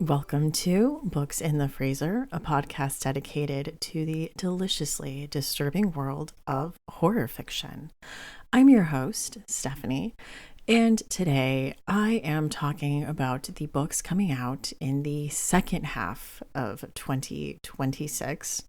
Welcome to Books in the Freezer, a podcast dedicated to the deliciously disturbing world of horror fiction. I'm your host, Stephanie, and today I am talking about the books coming out in the second half of 2026.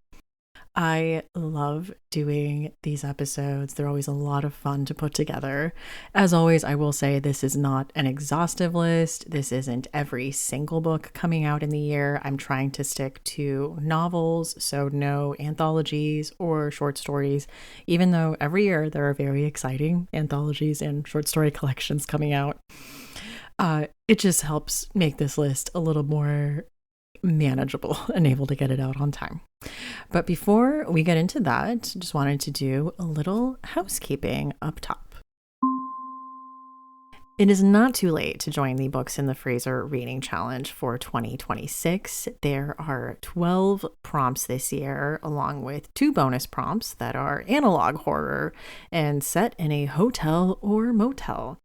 I love doing these episodes. They're always a lot of fun to put together. As always, I will say this is not an exhaustive list. This isn't every single book coming out in the year. I'm trying to stick to novels, so no anthologies or short stories, even though every year there are very exciting anthologies and short story collections coming out. It just helps make this list a little more manageable and able to get it out on time. But before we get into that, just wanted to do a little housekeeping up top. It is not too late to join the Books in the Freezer reading challenge for 2026. There are 12 prompts this year, along with 2 bonus prompts that are analog horror and set in a hotel or motel.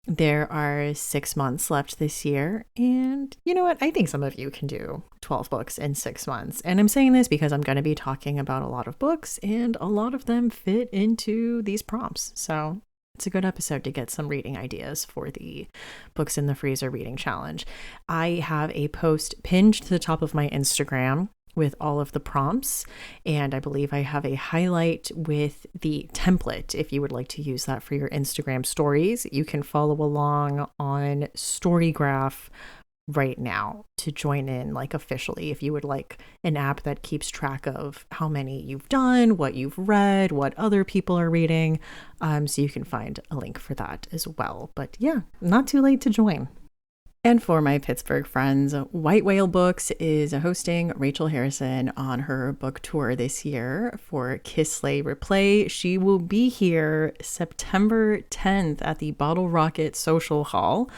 There are 6 months left this year, and you know what? I think some of you can do 12 books in 6 months. And I'm saying this because I'm going to be talking about a lot of books, and a lot of them fit into these prompts. So it's a good episode to get some reading ideas for the Books in the Freezer reading challenge. I have a post pinned to the top of my Instagram with all of the prompts, and I believe I have a highlight with the template. If you would like to use that for your Instagram stories, you can follow along on Storygraph right now to join in officially. If you would like an app that keeps track of how many you've done, what you've read, what other people are reading, so you can find a link for that as well. But yeah, not too late to join. And for my Pittsburgh friends, White Whale Books is hosting Rachel Harrison on her book tour this year for Kiss Slay Replay. She will be here September 10th at the Bottle Rocket Social Hall.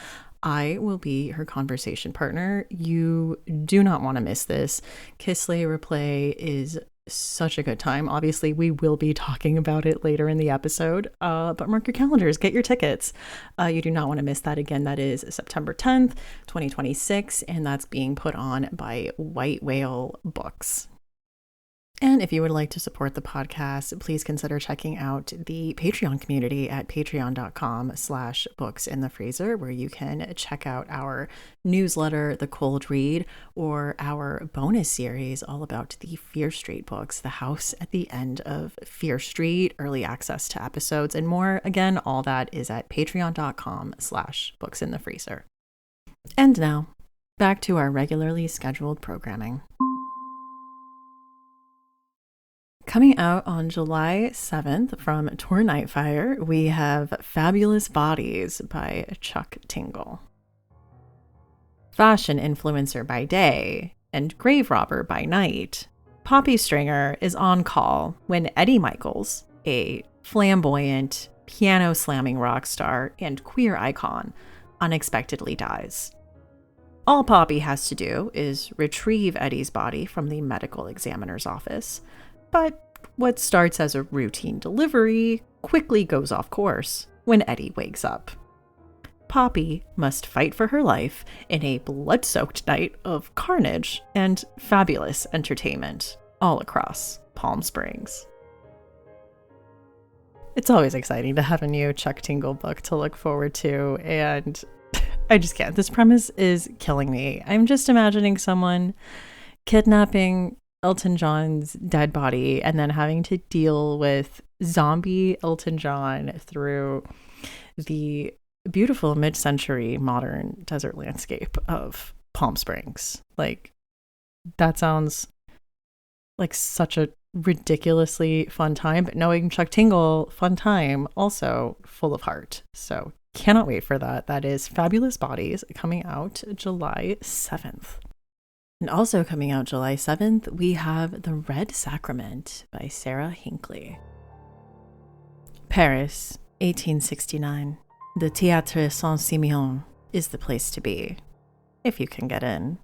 I will be her conversation partner. You do not want to miss this. Kiss Slay Replay is such a good time. Obviously, we will be talking about it later in the episode, but mark your calendars, get your tickets. You do not want to miss that. Again, that is September 10th, 2026, and that's being put on by White Whale Books. And if you would like to support the podcast, please consider checking out the Patreon community at patreon.com/booksinthefreezer, where you can check out our newsletter, The Cold Read, or our bonus series all about the Fear Street books, The House at the End of Fear Street, early access to episodes, and more. Again, all that is at patreon.com/booksinthefreezer. And now, back to our regularly scheduled programming. Coming out on July 7th from Tor Nightfire, we have Fabulous Bodies by Chuck Tingle. Fashion influencer by day and grave robber by night, Poppy Stringer is on call when Eddie Michaels, a flamboyant, piano-slamming rock star and queer icon, unexpectedly dies. All Poppy has to do is retrieve Eddie's body from the medical examiner's office, but what starts as a routine delivery quickly goes off course when Eddie wakes up. Poppy must fight for her life in a blood-soaked night of carnage and fabulous entertainment all across Palm Springs. It's always exciting to have a new Chuck Tingle book to look forward to, and I just can't. This premise is killing me. I'm just imagining someone kidnapping Elton John's dead body and then having to deal with zombie Elton John through the beautiful mid-century modern desert landscape of Palm Springs. That sounds like such a ridiculously fun time, but knowing Chuck Tingle, fun time, also full of heart. So cannot wait for that. That is Fabulous Bodies, coming out July 7th. And also coming out July 7th, we have The Red Sacrament by Sarah Hinckley. Paris, 1869. The Théâtre Saint-Simeon is the place to be, if you can get in.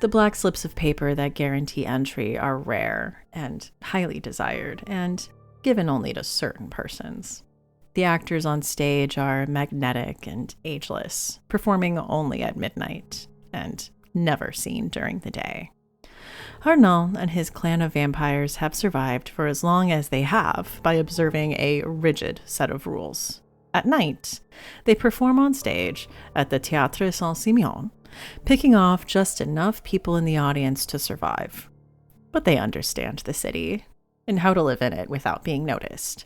The black slips of paper that guarantee entry are rare and highly desired, and given only to certain persons. The actors on stage are magnetic and ageless, performing only at midnight, and never seen during the day. Arnal and his clan of vampires have survived for as long as they have by observing a rigid set of rules. At night, they perform on stage at the Théâtre Saint-Simeon, picking off just enough people in the audience to survive. But they understand the city and how to live in it without being noticed.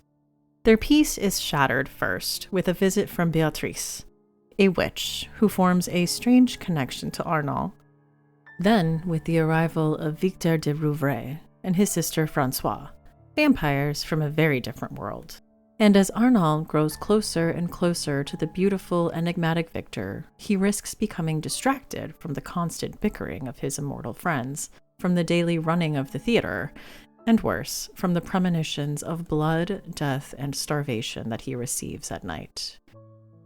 Their peace is shattered first with a visit from Beatrice, a witch who forms a strange connection to Arnal. Then, with the arrival of Victor de Rouvray and his sister Francois, vampires from a very different world. And as Arnal grows closer and closer to the beautiful, enigmatic Victor, he risks becoming distracted from the constant bickering of his immortal friends, from the daily running of the theater, and worse, from the premonitions of blood, death, and starvation that he receives at night.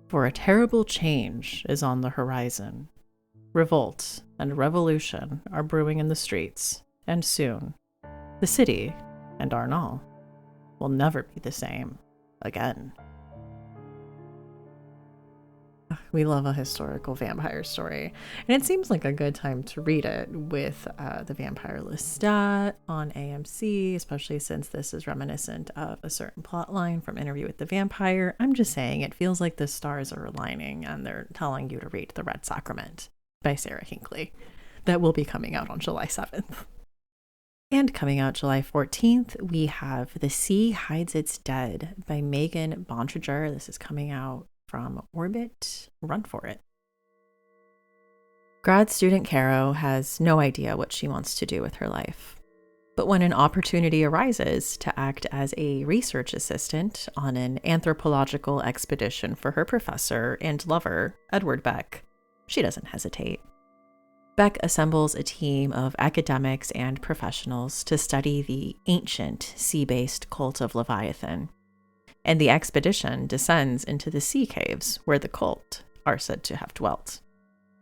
For a terrible change is on the horizon. Revolt and revolution are brewing in the streets, and soon, the city and Arnal will never be the same again. We love a historical vampire story, and it seems like a good time to read it with The Vampire Lestat on AMC, especially since this is reminiscent of a certain plot line from Interview with the Vampire. I'm just saying, it feels like the stars are aligning and they're telling you to read The Red Sacrament by Sarah Hinckley. That will be coming out on July 7th. And coming out July 14th, we have The Sea Hides Its Dead by Megan Bontrager. This is coming out from Orbit. Run for it. Grad student Caro has no idea what she wants to do with her life. But when an opportunity arises to act as a research assistant on an anthropological expedition for her professor and lover, Edward Beck, she doesn't hesitate. Beck assembles a team of academics and professionals to study the ancient sea-based cult of Leviathan, and the expedition descends into the sea caves where the cult are said to have dwelt.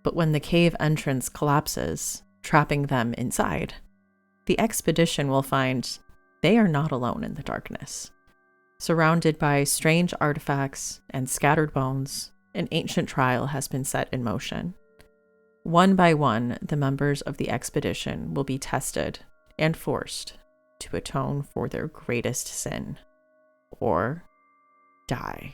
But when the cave entrance collapses, trapping them inside, the expedition will find they are not alone in the darkness. Surrounded by strange artifacts and scattered bones, an ancient trial has been set in motion. One by one, the members of the expedition will be tested and forced to atone for their greatest sin, or die.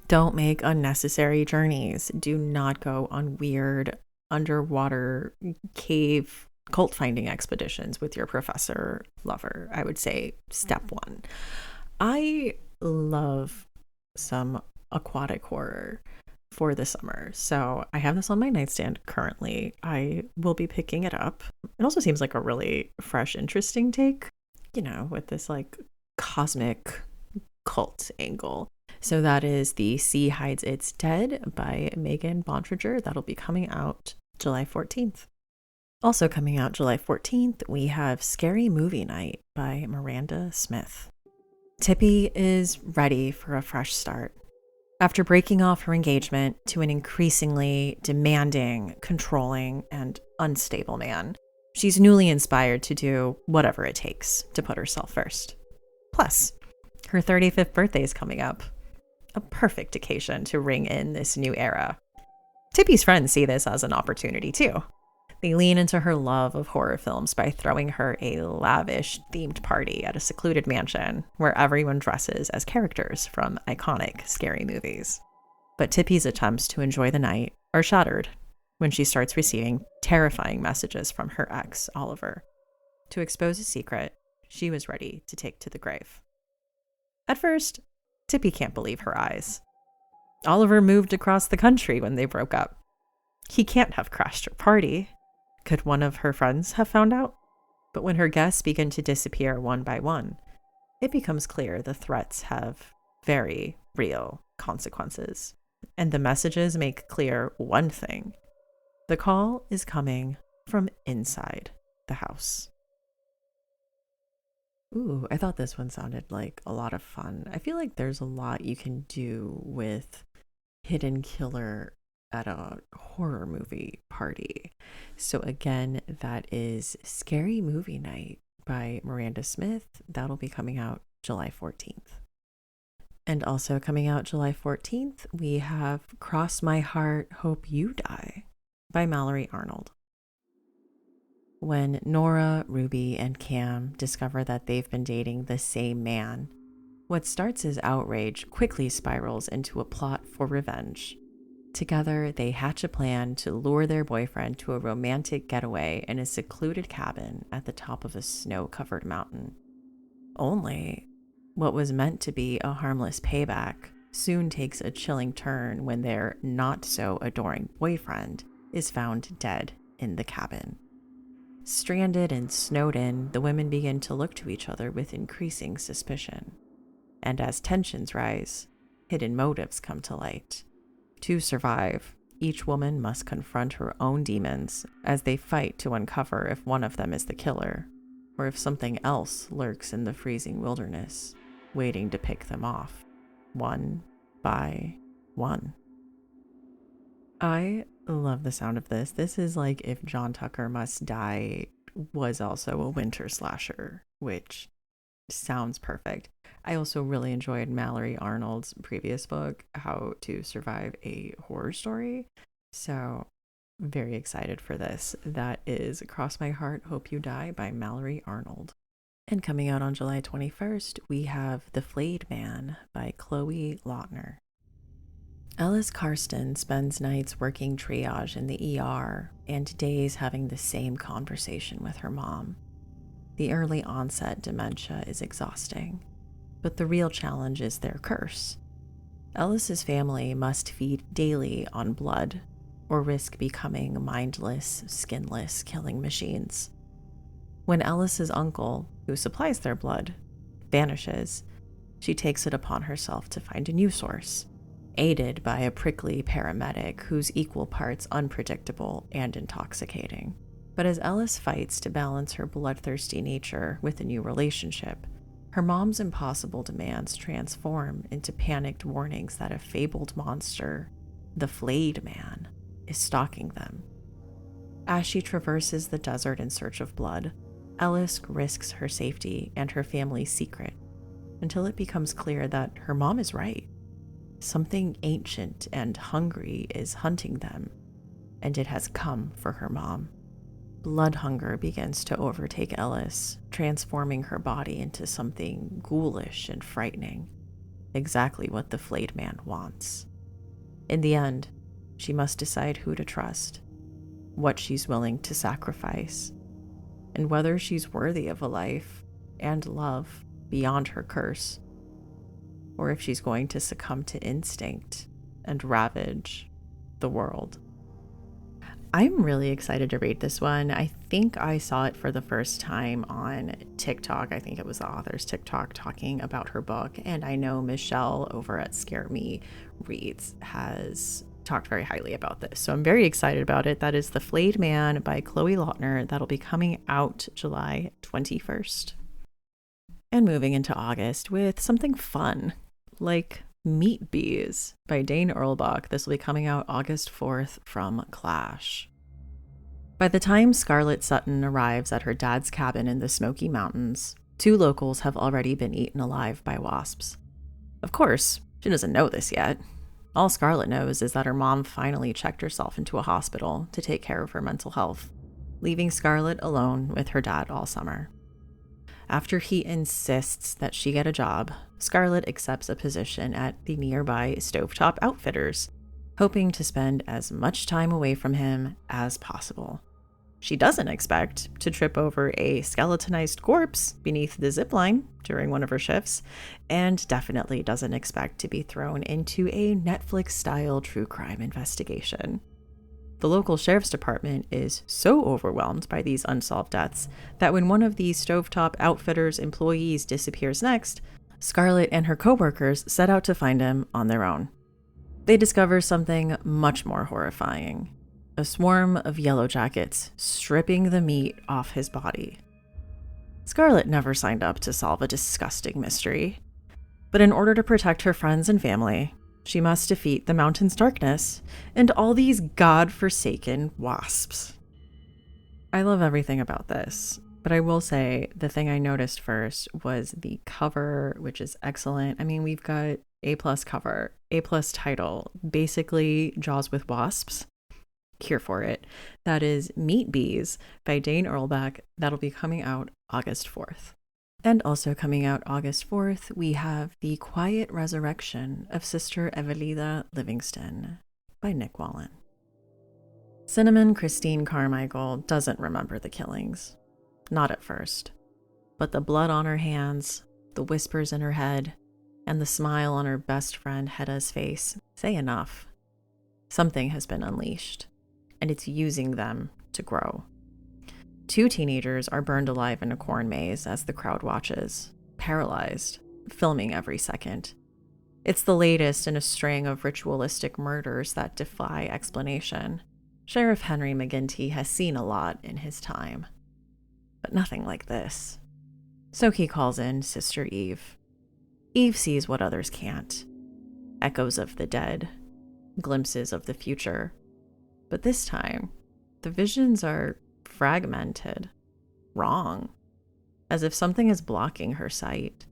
Don't make unnecessary journeys. Do not go on weird underwater cave cult finding expeditions with your professor lover. I would say step one. I love some aquatic horror for the summer, so I have this on my nightstand currently. I will be picking it up. It also seems like a really fresh, interesting take, with this like cosmic cult angle. So that is The Sea Hides Its Dead by Megan Bontrager. That'll be coming out July 14th. Also coming out July 14th, we have Scary Movie Night by Miranda Smith. Tippy is ready for a fresh start. After breaking off her engagement to an increasingly demanding, controlling, and unstable man, she's newly inspired to do whatever it takes to put herself first. Plus, her 35th birthday is coming up. A perfect occasion to ring in this new era. Tippy's friends see this as an opportunity too. They lean into her love of horror films by throwing her a lavish themed party at a secluded mansion where everyone dresses as characters from iconic scary movies. But Tippy's attempts to enjoy the night are shattered when she starts receiving terrifying messages from her ex, Oliver. To expose a secret she was ready to take to the grave. At first, Tippy can't believe her eyes. Oliver moved across the country when they broke up. He can't have crashed her party. Could one of her friends have found out? But when her guests begin to disappear one by one, it becomes clear the threats have very real consequences. And the messages make clear one thing. The call is coming from inside the house. Ooh, I thought this one sounded like a lot of fun. I feel like there's a lot you can do with hidden killer at a horror movie party. So again, that is Scary Movie Night by Miranda Smith. That'll be coming out July 14th. And also coming out July 14th, we have Cross My Heart, Hope You Die by Mallory Arnold. When Nora, Ruby, and Cam discover that they've been dating the same man, what starts as outrage quickly spirals into a plot for revenge. Together, they hatch a plan to lure their boyfriend to a romantic getaway in a secluded cabin at the top of a snow-covered mountain. Only, what was meant to be a harmless payback soon takes a chilling turn when their not-so-adoring boyfriend is found dead in the cabin. Stranded and snowed in, the women begin to look to each other with increasing suspicion. And as tensions rise, hidden motives come to light. To survive, each woman must confront her own demons as they fight to uncover if one of them is the killer, or if something else lurks in the freezing wilderness, waiting to pick them off, one by one. I love the sound of this. This is like if John Tucker Must Die was also a winter slasher, which sounds perfect. I also really enjoyed Mallory Arnold's previous book, How to Survive a Horror Story. So very excited for this. That is Cross My Heart, Hope You Die by Mallory Arnold. And coming out on July 21st, we have The Flayed Man by Chloe Lautner. Ellis Karsten spends nights working triage in the ER and days having the same conversation with her mom. The early onset dementia is exhausting, but the real challenge is their curse. Ellis's family must feed daily on blood or risk becoming mindless, skinless killing machines. When Ellis's uncle, who supplies their blood, vanishes, she takes it upon herself to find a new source, aided by a prickly paramedic who's equal parts unpredictable and intoxicating. But as Ellis fights to balance her bloodthirsty nature with a new relationship, her mom's impossible demands transform into panicked warnings that a fabled monster, the Flayed Man, is stalking them. As she traverses the desert in search of blood, Ellis risks her safety and her family's secret until it becomes clear that her mom is right. Something ancient and hungry is hunting them, and it has come for her mom. Blood hunger begins to overtake Ellis, transforming her body into something ghoulish and frightening, exactly what the Flayed Man wants. In the end, she must decide who to trust, what she's willing to sacrifice, and whether she's worthy of a life and love beyond her curse, or if she's going to succumb to instinct and ravage the world. I'm really excited to read this one. I think I saw it for the first time on TikTok. I think it was the author's TikTok talking about her book. And I know Michelle over at Scare Me Reads has talked very highly about this. So I'm very excited about it. That is The Flayed Man by Chloe Lautner. That'll be coming out July 21st. And moving into August with something fun, like Meat Bees by Dane Erlbach. This will be coming out August 4th from Clash. By the time Scarlett Sutton arrives at her dad's cabin in the Smoky Mountains, 2 locals have already been eaten alive by wasps. Of course, she doesn't know this yet. All Scarlett knows is that her mom finally checked herself into a hospital to take care of her mental health, leaving Scarlett alone with her dad all summer. After he insists that she get a job, Scarlett accepts a position at the nearby Stovetop Outfitters, hoping to spend as much time away from him as possible. She doesn't expect to trip over a skeletonized corpse beneath the zipline during one of her shifts, and definitely doesn't expect to be thrown into a Netflix-style true crime investigation. The local sheriff's department is so overwhelmed by these unsolved deaths that when one of the Stovetop Outfitters employees disappears next, Scarlett and her coworkers set out to find him on their own. They discover something much more horrifying: a swarm of yellow jackets stripping the meat off his body. Scarlett never signed up to solve a disgusting mystery, but in order to protect her friends and family, she must defeat the mountain's darkness and all these god-forsaken wasps. I love everything about this, but I will say the thing I noticed first was the cover, which is excellent. I mean, we've got A+ cover, A+ title, basically Jaws with wasps. here for it. That is Meat Bees by Dane Earlbeck. That'll be coming out August 4th. And also coming out August 4th, we have The Quiet Resurrection of Sister Evelida Livingston by Nick Wallen. Cinnamon Christine Carmichael doesn't remember the killings. Not at first. But the blood on her hands, the whispers in her head, and the smile on her best friend Hedda's face say enough. Something has been unleashed, and it's using them to grow. 2 teenagers are burned alive in a corn maze as the crowd watches, paralyzed, filming every second. It's the latest in a string of ritualistic murders that defy explanation. Sheriff Henry McGinty has seen a lot in his time, but nothing like this. So he calls in Sister Eve. Eve sees what others can't. Echoes of the dead, glimpses of the future. But this time, the visions are fragmented, wrong, as if something is blocking her sight.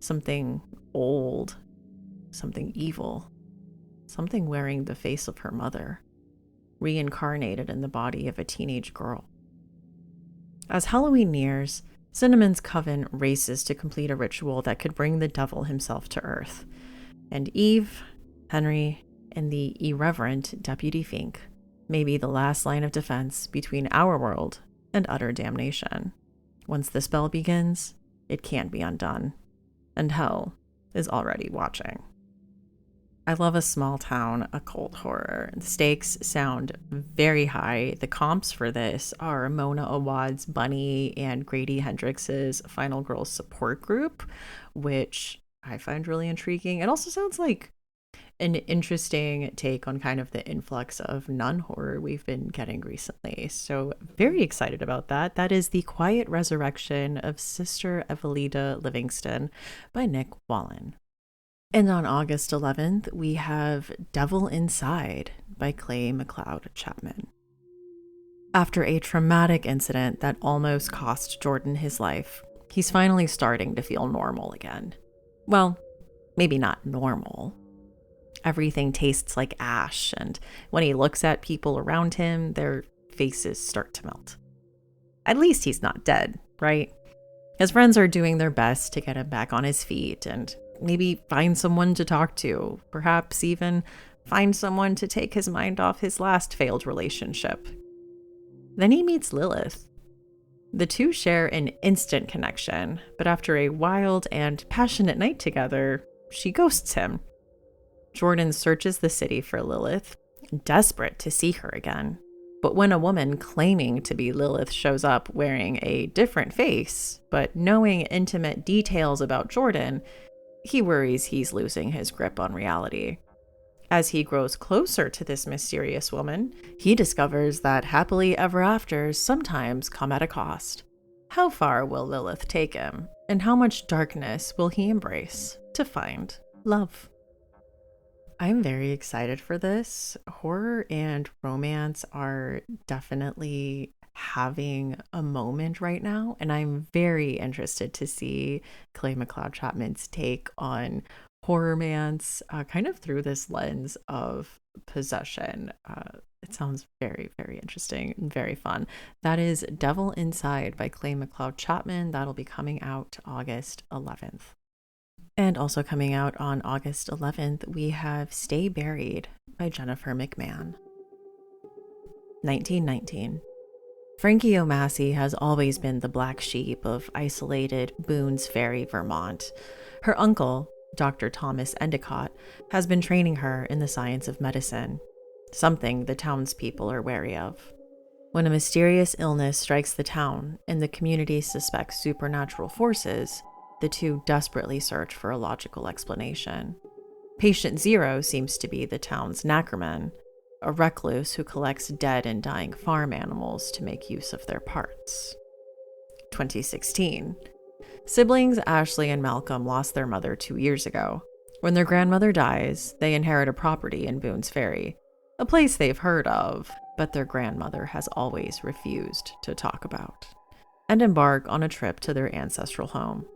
Something old, something evil, something wearing the face of her mother, reincarnated in the body of a teenage girl. As Halloween nears, Cinnamon's coven races to complete a ritual that could bring the devil himself to Earth. And Eve, Henry, and the irreverent Deputy Fink may be the last line of defense between our world and utter damnation. Once the spell begins, it can't be undone. And hell is already watching. I love a small town occult horror. The stakes sound very high. The comps for this are Mona Awad's Bunny and Grady Hendrix's Final Girls support group, which I find really intriguing. It also sounds like an interesting take on kind of the influx of nun horror we've been getting recently. So very excited about that. That is The Quiet Resurrection of Sister Evelida Livingston by Nick Wallen. And on August 11th, we have Devil Inside by Clay McLeod Chapman. After a traumatic incident that almost cost Jordan his life, he's finally starting to feel normal again. Well, maybe not normal. Everything tastes like ash, and when he looks at people around him, their faces start to melt. At least he's not dead, right? His friends are doing their best to get him back on his feet and maybe find someone to talk to, perhaps even find someone to take his mind off his last failed relationship. Then he meets Lilith. The two share an instant connection, but after a wild and passionate night together, she ghosts him. Jordan searches the city for Lilith, desperate to see her again. But when a woman claiming to be Lilith shows up wearing a different face, but knowing intimate details about Jordan, he worries he's losing his grip on reality. As he grows closer to this mysterious woman, he discovers that happily ever afters sometimes come at a cost. How far will Lilith take him, and how much darkness will he embrace to find love? I'm very excited for this. Horror and romance are definitely having a moment right now, and I'm very interested to see Clay McLeod Chapman's take on horror-mance, kind of through this lens of possession. It sounds very, very interesting and very fun. That is Devil Inside by Clay McLeod Chapman. That'll be coming out August 11th. And also coming out on August 11th, we have Stay Buried by Jennifer McMahon. 1919. Frankie O'Massey has always been the black sheep of isolated Boone's Ferry, Vermont. Her uncle, Dr. Thomas Endicott, has been training her in the science of medicine, something the townspeople are wary of. When a mysterious illness strikes the town and the community suspects supernatural forces, the two desperately search for a logical explanation. Patient Zero seems to be the town's Nackerman, a recluse who collects dead and dying farm animals to make use of their parts. 2016. Siblings Ashley and Malcolm lost their mother 2 years ago. When their grandmother dies, they inherit a property in Boone's Ferry, a place they've heard of, but their grandmother has always refused to talk about, and embark on a trip to their ancestral home.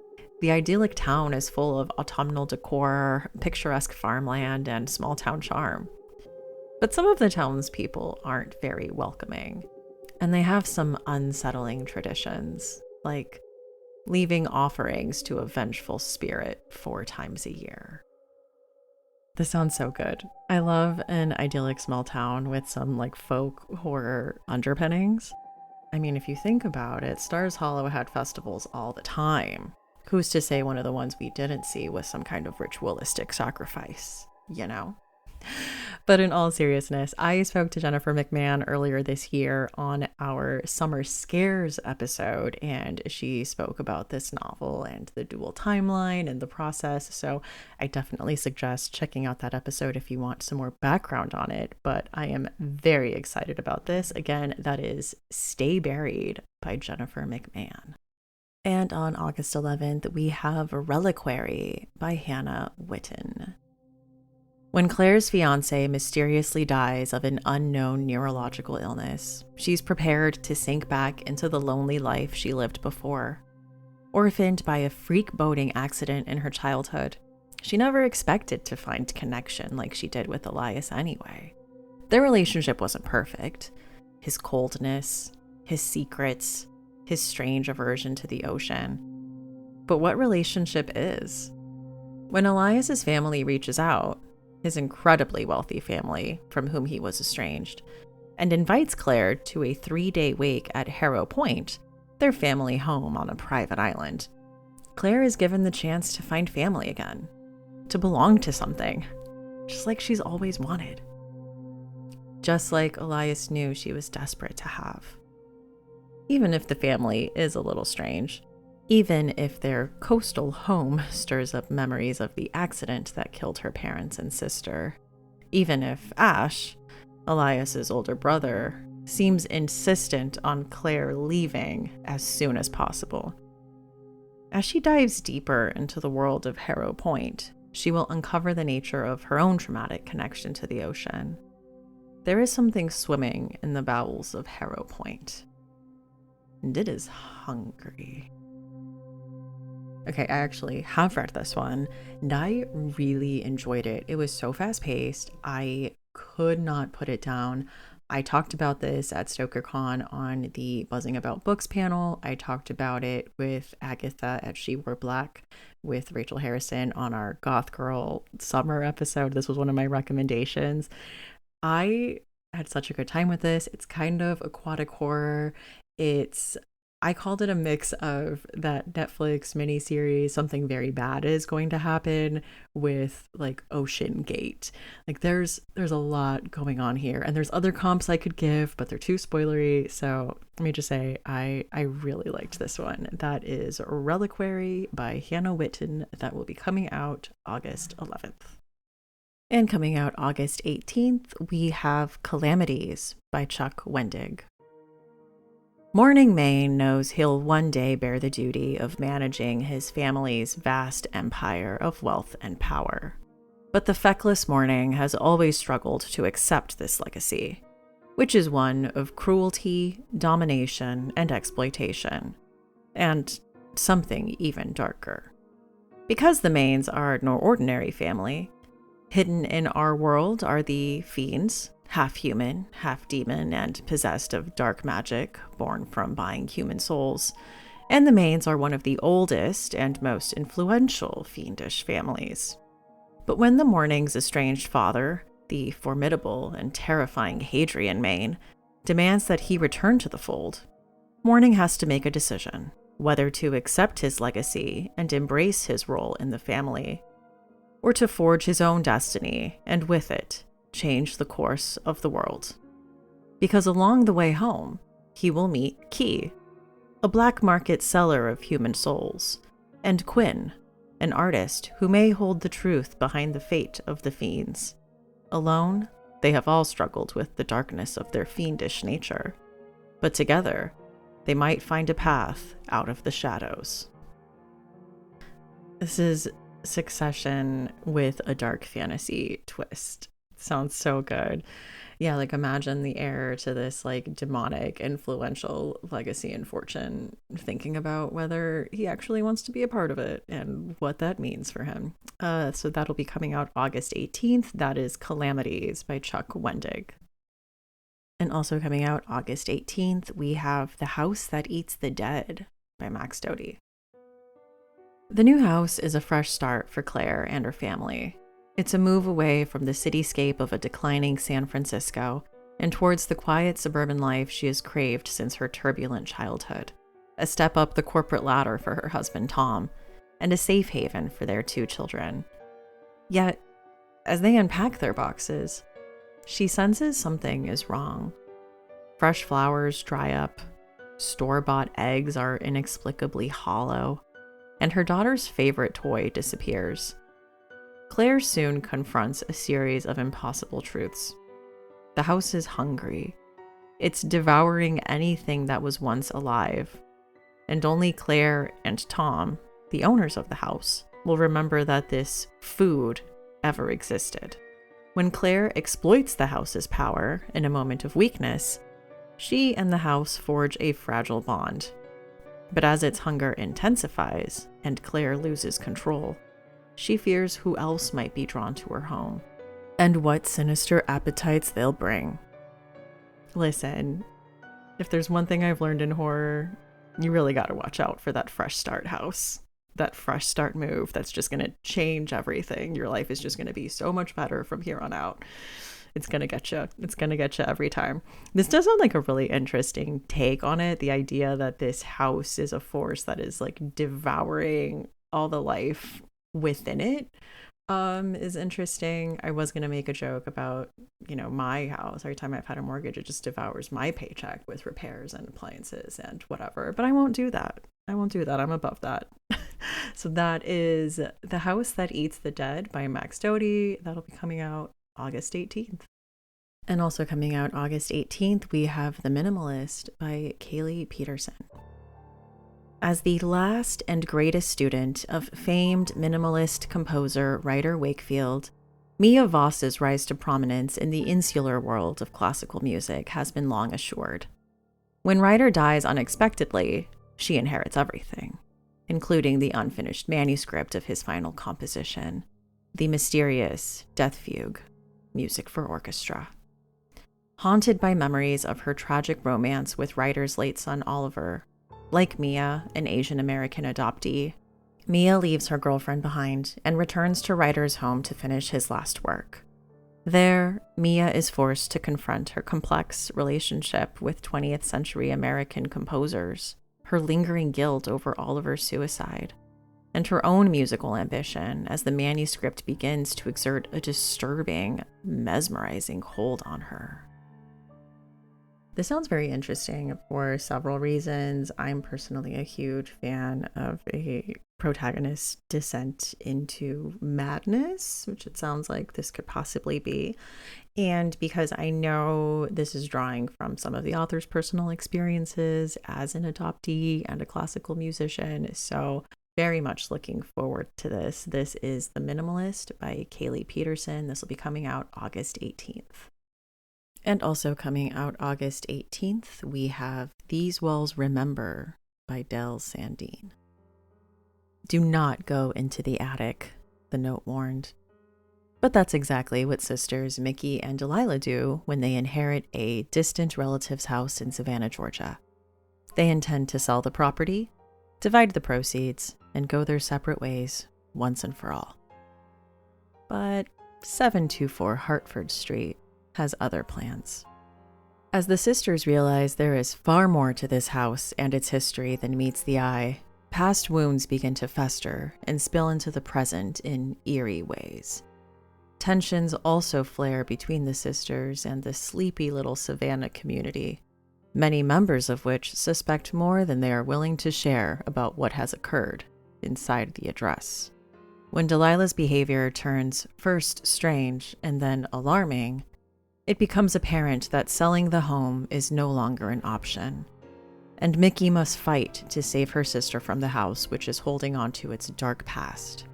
The idyllic town is full of autumnal decor, picturesque farmland, and small town charm. But some of the townspeople aren't very welcoming, and they have some unsettling traditions, like leaving offerings to a vengeful spirit 4 times a year. This sounds so good. I love an idyllic small town with some like folk horror underpinnings. I mean, if you think about it, Stars Hollow had festivals all the time. Who's to say one of the ones we didn't see was some kind of ritualistic sacrifice, you know? But in all seriousness, I spoke to Jennifer McMahon earlier this year on our Summer Scares episode, and she spoke about this novel and the dual timeline and the process. So I definitely suggest checking out that episode if you want some more background on it. But I am very excited about this. Again, that is Stay Buried by Jennifer McMahon. And on August 11th, we have Reliquary by Hannah Whitten. When Claire's fiancé mysteriously dies of an unknown neurological illness, she's prepared to sink back into the lonely life she lived before. Orphaned by a freak boating accident in her childhood, she never expected to find connection like she did with Elias anyway. Their relationship wasn't perfect. His coldness, his secrets, his strange aversion to the ocean. But what relationship is? When Elias's family reaches out, his incredibly wealthy family from whom he was estranged, and invites Claire to a 3-day wake at Harrow Point, their family home on a private island, Claire is given the chance to find family again, to belong to something, just like she's always wanted. Just like Elias knew she was desperate to have. Even if the family is a little strange, even if their coastal home stirs up memories of the accident that killed her parents and sister. Even if Ash, Elias's older brother, seems insistent on Claire leaving as soon as possible. As she dives deeper into the world of Harrow Point, she will uncover the nature of her own traumatic connection to the ocean. There is something swimming in the bowels of Harrow Point, and it is hungry. Okay, I actually have read this one, and I really enjoyed it. It was so fast-paced, I could not put it down. I talked about this at StokerCon on the Buzzing About Books panel. I talked about it with Agatha at She Wore Black with Rachel Harrison on our Goth Girl Summer episode. This was one of my recommendations. I had such a good time with this. It's kind of aquatic horror. I called it a mix of that Netflix miniseries, Something Very Bad Is Going to Happen, with like Ocean Gate. Like there's a lot going on here, and there's other comps I could give, but they're too spoilery. So let me just say I really liked this one. That is Reliquary by Hannah Whitten. That will be coming out August 11th. And coming out August 18th, we have Calamities by Chuck Wendig. Morning Maine knows he'll one day bear the duty of managing his family's vast empire of wealth and power. But the feckless Morning has always struggled to accept this legacy, which is one of cruelty, domination, and exploitation, and something even darker. Because the Maines are no ordinary family, hidden in our world are the Fiends, half human, half demon, and possessed of dark magic, born from buying human souls. And the Maines are one of the oldest and most influential fiendish families. But when the Morning's estranged father, the formidable and terrifying Hadrian Maine, demands that he return to the fold, Morning has to make a decision, whether to accept his legacy and embrace his role in the family, or to forge his own destiny and with it, change the course of the world. Because along the way home, he will meet Key, a black market seller of human souls, and Quinn, an artist who may hold the truth behind the fate of the fiends. Alone, they have all struggled with the darkness of their fiendish nature, but together, they might find a path out of the shadows. This is Succession with a dark fantasy twist. Sounds so good. Yeah, like imagine the heir to this like demonic, influential legacy and fortune thinking about whether he actually wants to be a part of it and what that means for him. So that'll be coming out August 18th. That is Calamities by Chuck Wendig. And also coming out August 18th, we have The House That Eats the Dead by Max Doty. The new house is a fresh start for Claire and her family. It's a move away from the cityscape of a declining San Francisco and towards the quiet suburban life she has craved since her turbulent childhood. A step up the corporate ladder for her husband Tom, and a safe haven for their 2 children. Yet, as they unpack their boxes, she senses something is wrong. Fresh flowers dry up, store-bought eggs are inexplicably hollow, and her daughter's favorite toy disappears. Claire soon confronts a series of impossible truths. The house is hungry. It's devouring anything that was once alive. And only Claire and Tom, the owners of the house, will remember that this food ever existed. When Claire exploits the house's power in a moment of weakness, she and the house forge a fragile bond. But as its hunger intensifies and Claire loses control, she fears who else might be drawn to her home, and what sinister appetites they'll bring. Listen, if there's one thing I've learned in horror, you really gotta watch out for that fresh start house. That fresh start move that's just gonna change everything. Your life is just gonna be so much better from here on out. It's gonna get you. It's gonna get you every time. This does sound like a really interesting take on it. The idea that this house is a force that is like devouring all the life within it is interesting. I was going to make a joke about, my house. Every time I've had a mortgage, it just devours my paycheck with repairs and appliances and whatever. But I won't do that. I'm above that. So that is The House That Eats the Dead by Max Doty. That'll be coming out August 18th. And also coming out August 18th, we have The Minimalist by Kaylee Peterson. As the last and greatest student of famed minimalist composer Ryder Wakefield, Mia Voss's rise to prominence in the insular world of classical music has been long assured. When Ryder dies unexpectedly, she inherits everything, including the unfinished manuscript of his final composition, the mysterious Death Fugue, music for orchestra. Haunted by memories of her tragic romance with Ryder's late son Oliver, like Mia, an Asian American adoptee, Mia leaves her girlfriend behind and returns to Ryder's home to finish his last work. There, Mia is forced to confront her complex relationship with 20th century American composers, her lingering guilt over Oliver's suicide, and her own musical ambition as the manuscript begins to exert a disturbing, mesmerizing hold on her. This sounds very interesting for several reasons. I'm personally a huge fan of a protagonist's descent into madness, which it sounds like this could possibly be. And because I know this is drawing from some of the author's personal experiences as an adoptee and a classical musician. So very much looking forward to this. This is The Minimalist by Kaylee Peterson. This will be coming out August 18th. And also coming out August 18th, we have These Walls Remember by Del Sandine. Do not go into the attic, the note warned. But that's exactly what sisters Mickey and Delilah do when they inherit a distant relative's house in Savannah, Georgia. They intend to sell the property, divide the proceeds, and go their separate ways once and for all. But 724 Hartford Street has other plans. As the sisters realize there is far more to this house and its history than meets the eye, past wounds begin to fester and spill into the present in eerie ways. Tensions also flare between the sisters and the sleepy little Savannah community, many members of which suspect more than they are willing to share about what has occurred inside the address. When Delilah's behavior turns first strange and then alarming, it becomes apparent that selling the home is no longer an option, and Mickey must fight to save her sister from the house which is holding on to its dark past,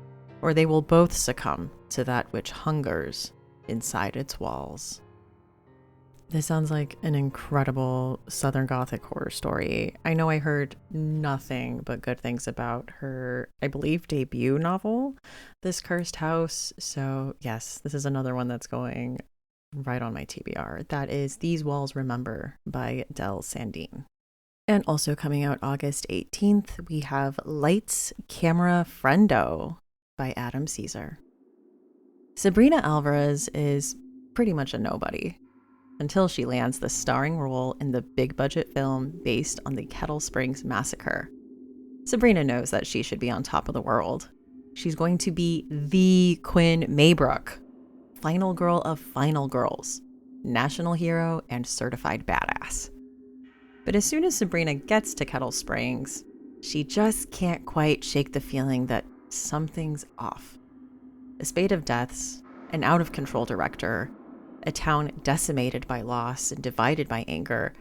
or they will both succumb to that which hungers inside its walls. This sounds like an incredible Southern Gothic horror story. I know I heard nothing but good things about her, I believe, debut novel, This Cursed House. So yes, this is another one that's going right on my TBR. That is These Walls Remember by Del Sandine. And also coming out August 18th, we have Lights, Camera, Friendo by Adam Caesar. Sabrina Alvarez is pretty much a nobody until she lands the starring role in the big-budget film based on the Kettle Springs massacre. Sabrina knows that she should be on top of the world. She's going to be the Quinn Maybrook, final girl of final girls, national hero and certified badass. But as soon as Sabrina gets to Kettle Springs, she just can't quite shake the feeling that something's off. A spate of deaths, an out-of-control director, a town decimated by loss and divided by anger,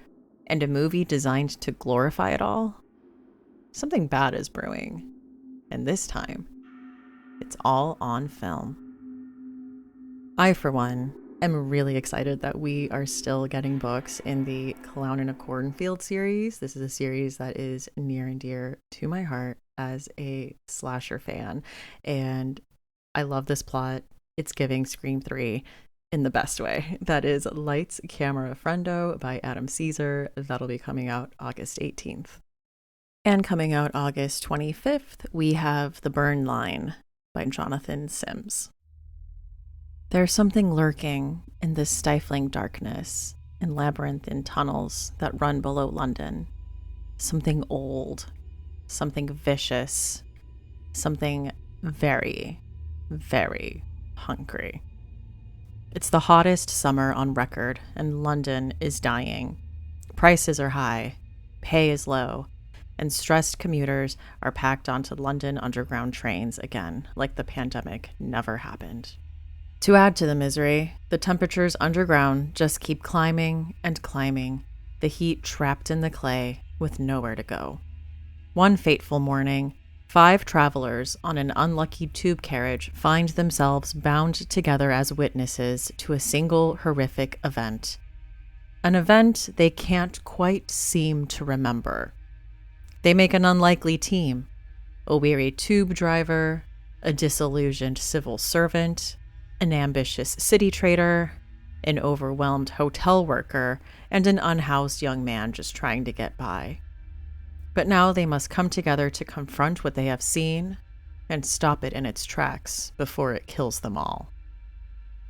and a movie designed to glorify it all? Something bad is brewing. And this time, it's all on film. I, for one, am really excited that we are still getting books in the Clown in a Cornfield series. This is a series that is near and dear to my heart as a slasher fan. And I love this plot. It's giving Scream 3 in the best way. That is Lights, Camera, Friendo by Adam Caesar. That'll be coming out August 18th. And coming out August 25th, we have The Burn Line by Jonathan Sims. There's something lurking in this stifling darkness and labyrinthine tunnels that run below London. Something old, something vicious, something very, very hungry. It's the hottest summer on record, and London is dying. Prices are high, pay is low, and stressed commuters are packed onto London Underground trains again, like the pandemic never happened. To add to the misery, the temperatures underground just keep climbing and climbing, the heat trapped in the clay with nowhere to go. One fateful morning, 5 travelers on an unlucky tube carriage find themselves bound together as witnesses to a single horrific event. An event they can't quite seem to remember. They make an unlikely team: a weary tube driver, a disillusioned civil servant, an ambitious city trader, an overwhelmed hotel worker, and an unhoused young man just trying to get by. But now they must come together to confront what they have seen and stop it in its tracks before it kills them all.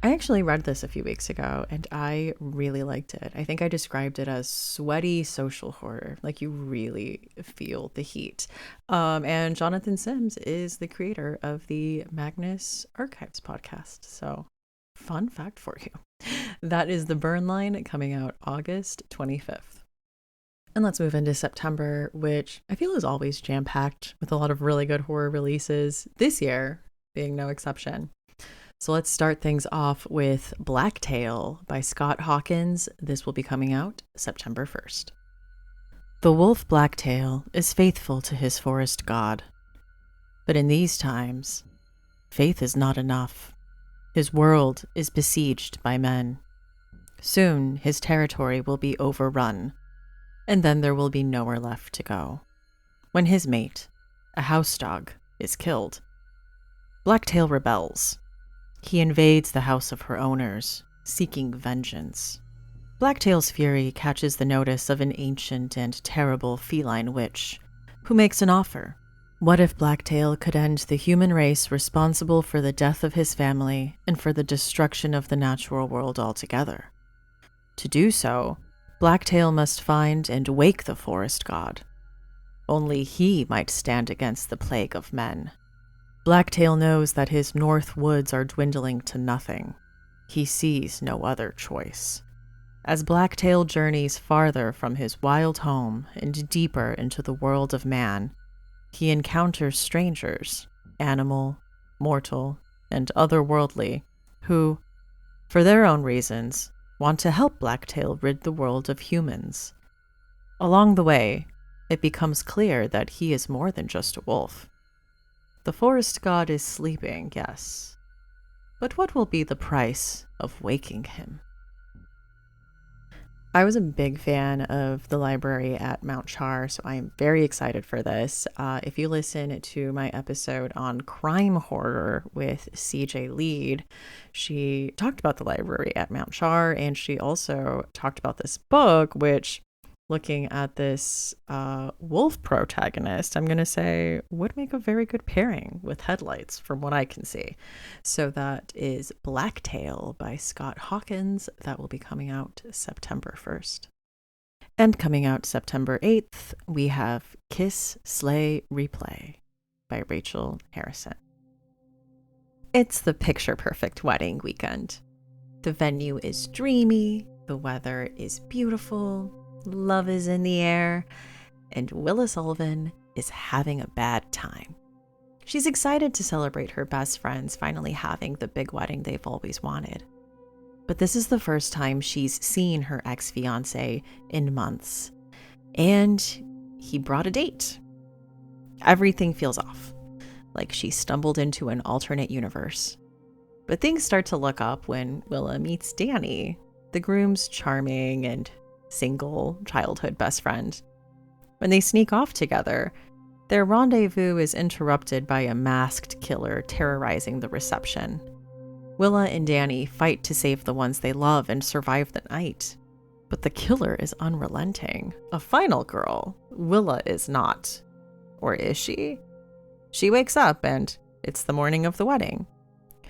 I actually read this a few weeks ago and I really liked it. I think I described it as sweaty social horror, like you really feel the heat. And Jonathan Sims is the creator of the Magnus Archives podcast. So, fun fact for you. That is The Burn Line, coming out August 25th. And let's move into September, which I feel is always jam-packed with a lot of really good horror releases, this year being no exception. So let's start things off with Blacktail by Scott Hawkins. This will be coming out September 1st. The wolf Blacktail is faithful to his forest god. But in these times, faith is not enough. His world is besieged by men. Soon his territory will be overrun, and then there will be nowhere left to go. When his mate, a house dog, is killed, Blacktail rebels. He invades the house of her owners, seeking vengeance. Blacktail's fury catches the notice of an ancient and terrible feline witch, who makes an offer. What if Blacktail could end the human race responsible for the death of his family and for the destruction of the natural world altogether? To do so, Blacktail must find and wake the forest god. Only he might stand against the plague of men. Blacktail knows that his north woods are dwindling to nothing. He sees no other choice. As Blacktail journeys farther from his wild home and deeper into the world of man, he encounters strangers, animal, mortal, and otherworldly, who, for their own reasons, want to help Blacktail rid the world of humans. Along the way, it becomes clear that he is more than just a wolf. The forest god is sleeping, yes, But what will be the price of waking him? I was a big fan of the library at Mount Char, so I am very excited for this. If you listen to my episode on crime horror with CJ Lead, she talked about the library at Mount Char, and she also talked about this book, which, looking at this wolf protagonist, I'm going to say would make a very good pairing with Headlights from what I can see. So that is Blacktail by Scott Hawkins. That will be coming out September 1st. And coming out September 8th, we have Kiss, Slay, Replay by Rachel Harrison. It's the picture-perfect wedding weekend. The venue is dreamy, the weather is beautiful, love is in the air, and Willa Sullivan is having a bad time. She's excited to celebrate her best friends finally having the big wedding they've always wanted. But this is the first time she's seen her ex-fiancé in months, and he brought a date. Everything feels off, like she stumbled into an alternate universe. But things start to look up when Willa meets Danny, the groom's charming and single childhood best friend. When they sneak off together, their rendezvous is interrupted by a masked killer terrorizing the reception. Willa and Danny fight to save the ones they love and survive the night. But the killer is unrelenting. A final girl. Willa is not. Or is she? She wakes up and it's the morning of the wedding.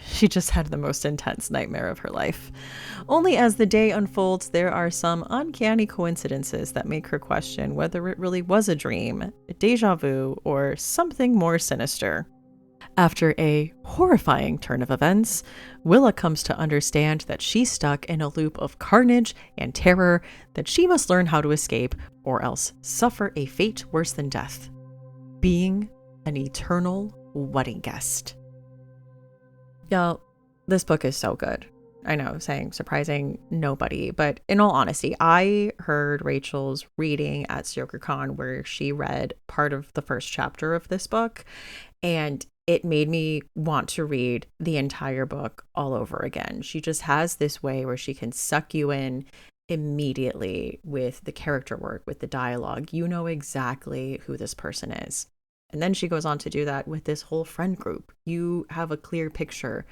She just had the most intense nightmare of her life. Only as the day unfolds, there are some uncanny coincidences that make her question whether it really was a dream, a déjà vu, or something more sinister. After a horrifying turn of events, Willa comes to understand that she's stuck in a loop of carnage and terror that she must learn how to escape or else suffer a fate worse than death: being an eternal wedding guest. Y'all, this book is so good. I know, saying surprising nobody, but in all honesty, I heard Rachel's reading at StokerCon where she read part of the first chapter of this book, and it made me want to read the entire book all over again. She just has this way where she can suck you in immediately with the character work, with the dialogue. You know exactly who this person is. And then she goes on to do that with this whole friend group. You have a clear picture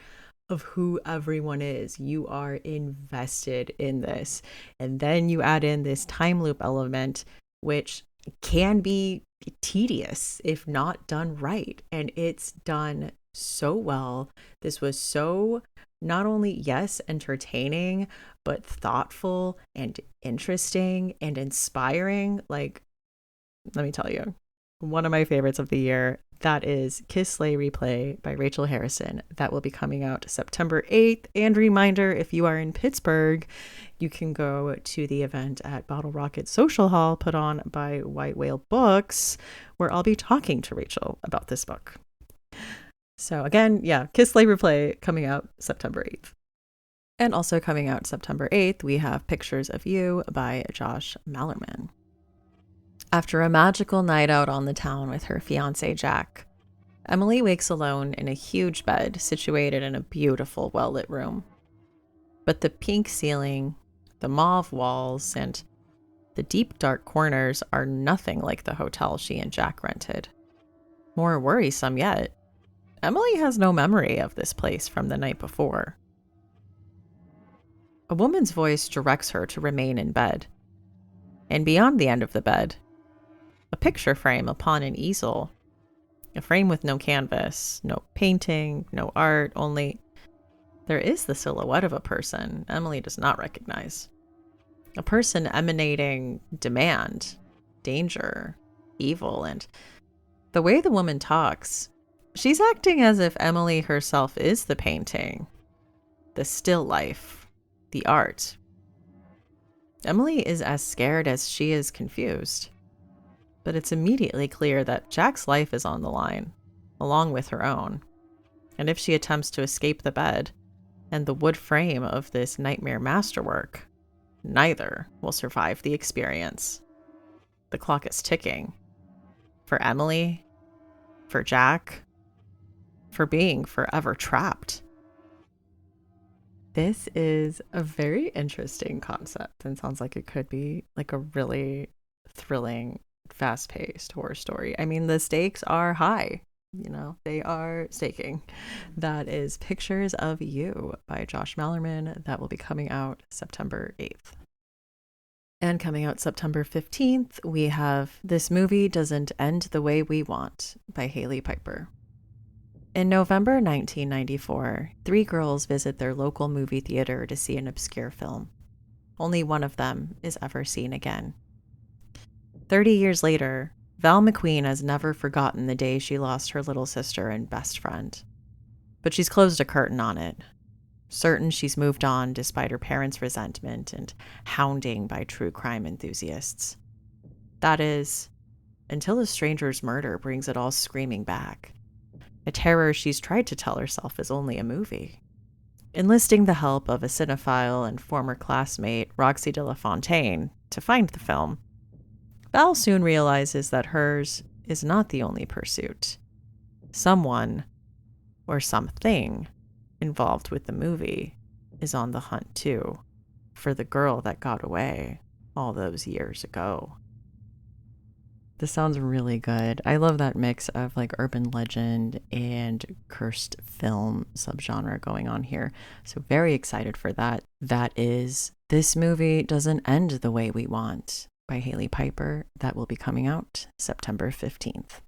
of who everyone is. You are invested in this. And then you add in this time loop element, which can be tedious if not done right. And it's done so well. This was so not only, yes, entertaining, but thoughtful and interesting and inspiring. Like, let me tell you, one of my favorites of the year, that is Kiss, Slay, Replay by Rachel Harrison. That will be coming out September 8th. And reminder, if you are in Pittsburgh, you can go to the event at Bottle Rocket Social Hall put on by White Whale Books, where I'll be talking to Rachel about this book. So again, yeah, Kiss, Slay, Replay coming out September 8th. And also coming out September 8th, we have Pictures of You by Josh Malerman. After a magical night out on the town with her fiancé Jack, Emily wakes alone in a huge bed situated in a beautiful, well-lit room. But the pink ceiling, the mauve walls, and the deep, dark corners are nothing like the hotel she and Jack rented. More worrisome yet, Emily has no memory of this place from the night before. A woman's voice directs her to remain in bed. And beyond the end of the bed, a picture frame upon an easel. A frame with no canvas, no painting, no art, only there is the silhouette of a person Emily does not recognize. A person emanating demand, danger, evil, and the way the woman talks, she's acting as if Emily herself is the painting, the still life, the art. Emily is as scared as she is confused. But it's immediately clear that Jack's life is on the line, along with her own. And if she attempts to escape the bed and the wood frame of this nightmare masterwork, neither will survive the experience. The clock is ticking. For Emily, for Jack, for being forever trapped. This is a very interesting concept and sounds like it could be like a really thrilling, fast paced horror story. I mean, the stakes are high, they are staking. That is Pictures of You by Josh Mallerman. That will be coming out September 8th. And coming out September 15th, we have This Movie Doesn't End the Way We Want by Haley Piper. In November 1994, three girls visit their local movie theater to see an obscure film. Only one of them is ever seen again. 30 years later, Val McQueen has never forgotten the day she lost her little sister and best friend. But she's closed a curtain on it, certain she's moved on despite her parents' resentment and hounding by true crime enthusiasts. That is, until a stranger's murder brings it all screaming back. A terror she's tried to tell herself is only a movie. Enlisting the help of a cinephile and former classmate, Roxy de la Fontaine, to find the film, Val soon realizes that hers is not the only pursuit. Someone, or something, involved with the movie is on the hunt too, for the girl that got away all those years ago. This sounds really good. I love that mix of like urban legend and cursed film subgenre going on here. So very excited for that. That is This Movie Doesn't End the Way We Want by Haley Piper. That will be coming out September 15th.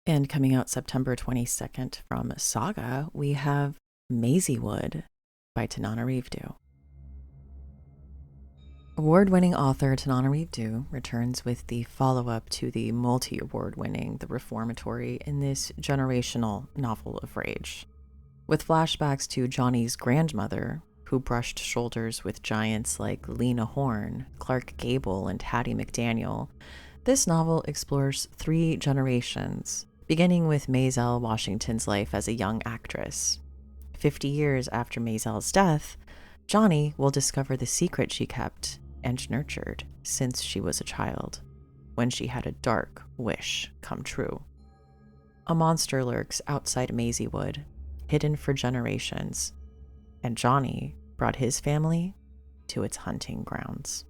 And coming out September 22nd from Saga, we have Maisie Wood by Tananarive Due. Award-winning author Tananarive Due returns with the follow-up to the multi-award-winning The Reformatory in this generational novel of rage. With flashbacks to Johnny's grandmother, who brushed shoulders with giants like Lena Horne, Clark Gable, and Hattie McDaniel, this novel explores 3 generations, beginning with Maisel Washington's life as a young actress. 50 years after Maisel's death, Johnny will discover the secret she kept and nurtured since she was a child, when she had a dark wish come true. A monster lurks outside Maisie Wood, hidden for generations, and Johnny brought his family to its hunting grounds.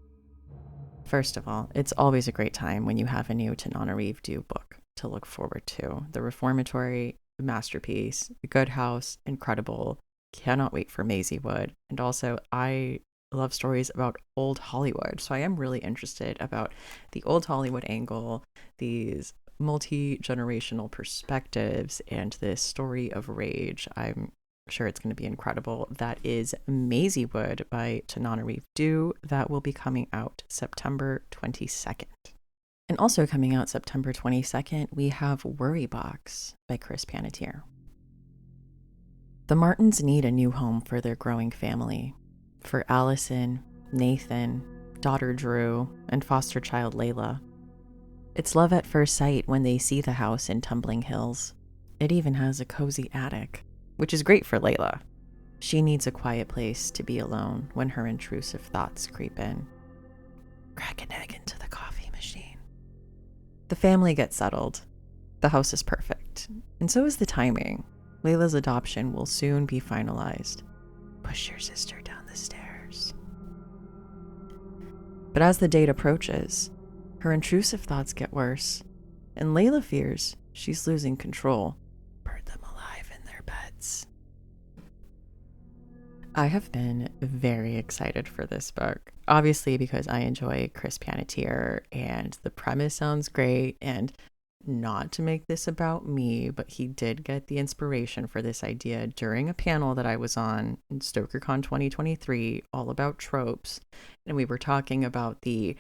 First of all, it's always a great time when you have a new Tananarive Due book to look forward to. The Reformatory, masterpiece. The Good House, incredible. Cannot wait for Maisie Wood. And also, I love stories about old Hollywood, so I am really interested about the old Hollywood angle, these multi-generational perspectives, and this story of rage. I'm sure it's going to be incredible. That is Maisie Wood by Tananarive Due. That will be coming out September 22nd. And also coming out September 22nd, we have Worry Box by Chris Panettiere. The Martins need a new home for their growing family. For Allison, Nathan, daughter Drew, and foster child Layla. It's love at first sight when they see the house in Tumbling Hills. It even has a cozy attic, which is great for Layla. She needs a quiet place to be alone when her intrusive thoughts creep in. Crack an egg into the coffee machine. The family gets settled. The house is perfect, and so is the timing. Layla's adoption will soon be finalized. Push your sister down the stairs. But as the date approaches, her intrusive thoughts get worse, and Layla fears she's losing control. Burn them alive in their beds. I have been very excited for this book, obviously because I enjoy Chris Panettiere, and the premise sounds great, and not to make this about me, but he did get the inspiration for this idea during a panel that I was on in StokerCon 2023, all about tropes. And we were talking about the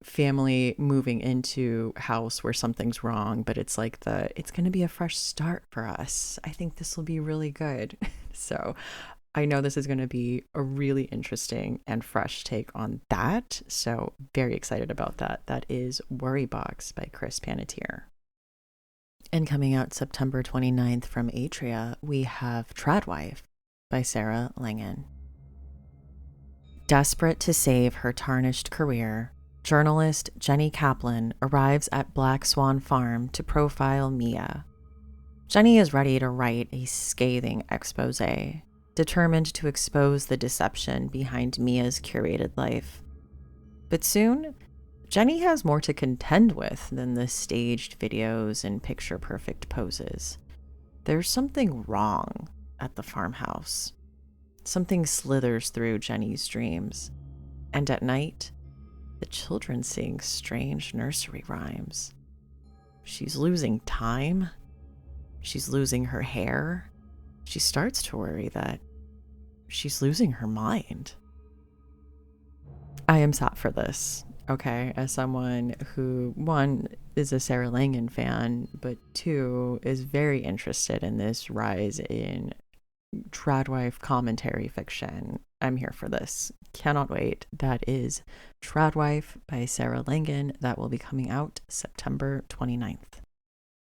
family moving into house where something's wrong, but it's like it's going to be a fresh start for us. I think this will be really good. So I know this is going to be a really interesting and fresh take on that. So very excited about that. That is Worry Box by Chris Panettiere. And coming out September 29th from Atria, we have Tradwife by Sarah Langan. Desperate to save her tarnished career, journalist Jenny Kaplan arrives at Black Swan Farm to profile Mia. Jenny is ready to write a scathing expose, determined to expose the deception behind Mia's curated life. But soon, Jenny has more to contend with than the staged videos and picture-perfect poses. There's something wrong at the farmhouse. Something slithers through Jenny's dreams, and at night, the children sing strange nursery rhymes. She's losing time. She's losing her hair. She starts to worry that she's losing her mind. I am sat for this, okay, as someone who, one, is a Sarah Langan fan, but two, is very interested in this rise in tradwife commentary fiction. I'm here for this. Cannot wait. That is Tradwife by Sarah Langan. That will be coming out September 29th.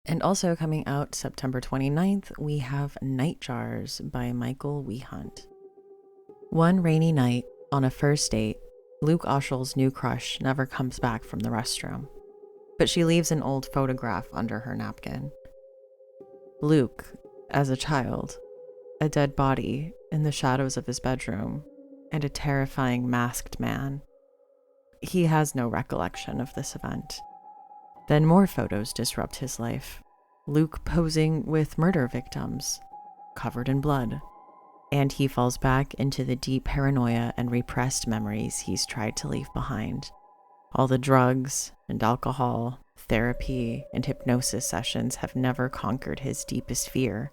And also coming out September 29th, we have Nightjars by Michael Wehunt. One rainy night, on a first date, Luke Oshle's new crush never comes back from the restroom, but she leaves an old photograph under her napkin. Luke, as a child, a dead body in the shadows of his bedroom, and a terrifying masked man. He has no recollection of this event. Then more photos disrupt his life. Luke posing with murder victims, covered in blood, and he falls back into the deep paranoia and repressed memories he's tried to leave behind. All the drugs and alcohol, therapy, and hypnosis sessions have never conquered his deepest fear,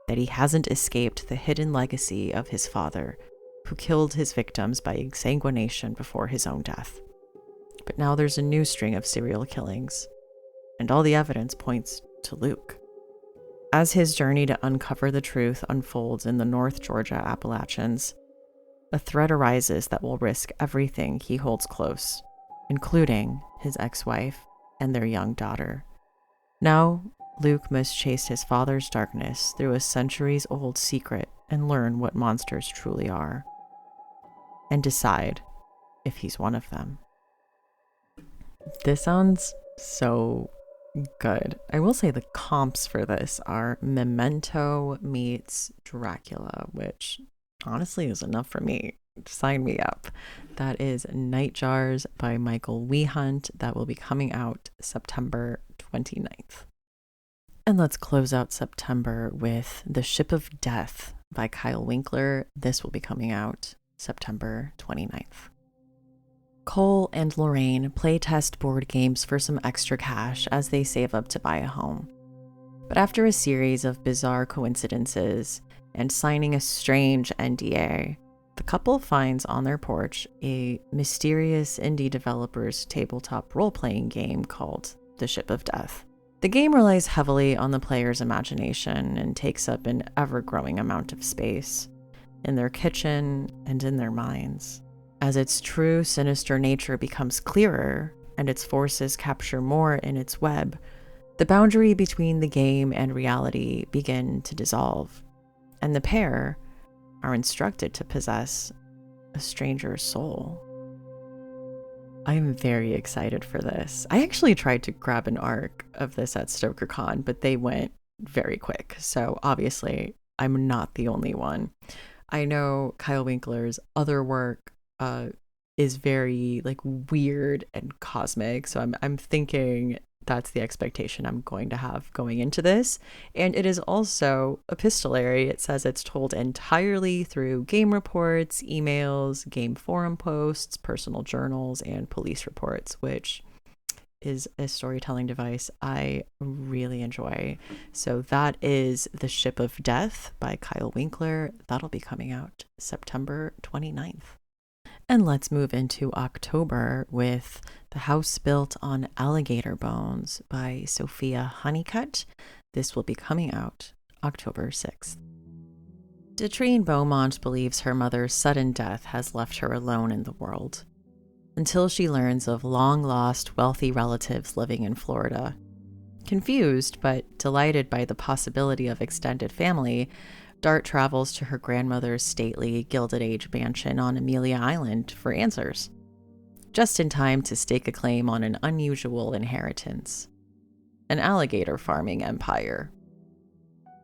that he hasn't escaped the hidden legacy of his father, who killed his victims by exsanguination before his own death. But now there's a new string of serial killings, and all the evidence points to Luke. As his journey to uncover the truth unfolds in the North Georgia Appalachians, a threat arises that will risk everything he holds close, including his ex-wife and their young daughter. Now, Luke must chase his father's darkness through a centuries-old secret and learn what monsters truly are, and decide if he's one of them. This sounds so good. I will say the comps for this are Memento meets Dracula, which honestly is enough for me. Sign me up. That is Nightjars by Michael Wehunt. That will be coming out September 29th. And let's close out September with The Ship of Death by Kyle Winkler. This will be coming out September 29th. Cole and Lorraine play test board games for some extra cash as they save up to buy a home. But after a series of bizarre coincidences and signing a strange NDA, the couple finds on their porch a mysterious indie developer's tabletop role-playing game called The Ship of Death. The game relies heavily on the player's imagination and takes up an ever-growing amount of space in their kitchen and in their minds. As its true sinister nature becomes clearer and its forces capture more in its web, the boundary between the game and reality begin to dissolve, and the pair are instructed to possess a stranger's soul. I am very excited for this. I actually tried to grab an ARC of this at StokerCon, but they went very quick, so obviously I'm not the only one. I know Kyle Winkler's other work is very like weird and cosmic, so I'm thinking that's the expectation I'm going to have going into this. And it is also epistolary. It says it's told entirely through game reports, emails, game forum posts, personal journals, and police reports, which is a storytelling device I really enjoy. So that is The Ship of Death by Kyle Winkler. That'll be coming out September 29th. And let's move into October with The House Built on Alligator Bones by Sophia Honeycutt. This will be coming out October 6th. Detrine Beaumont believes her mother's sudden death has left her alone in the world, until she learns of long-lost wealthy relatives living in Florida. Confused, but delighted by the possibility of extended family, Dart travels to her grandmother's stately Gilded Age mansion on Amelia Island for answers, just in time to stake a claim on an unusual inheritance: an alligator farming empire.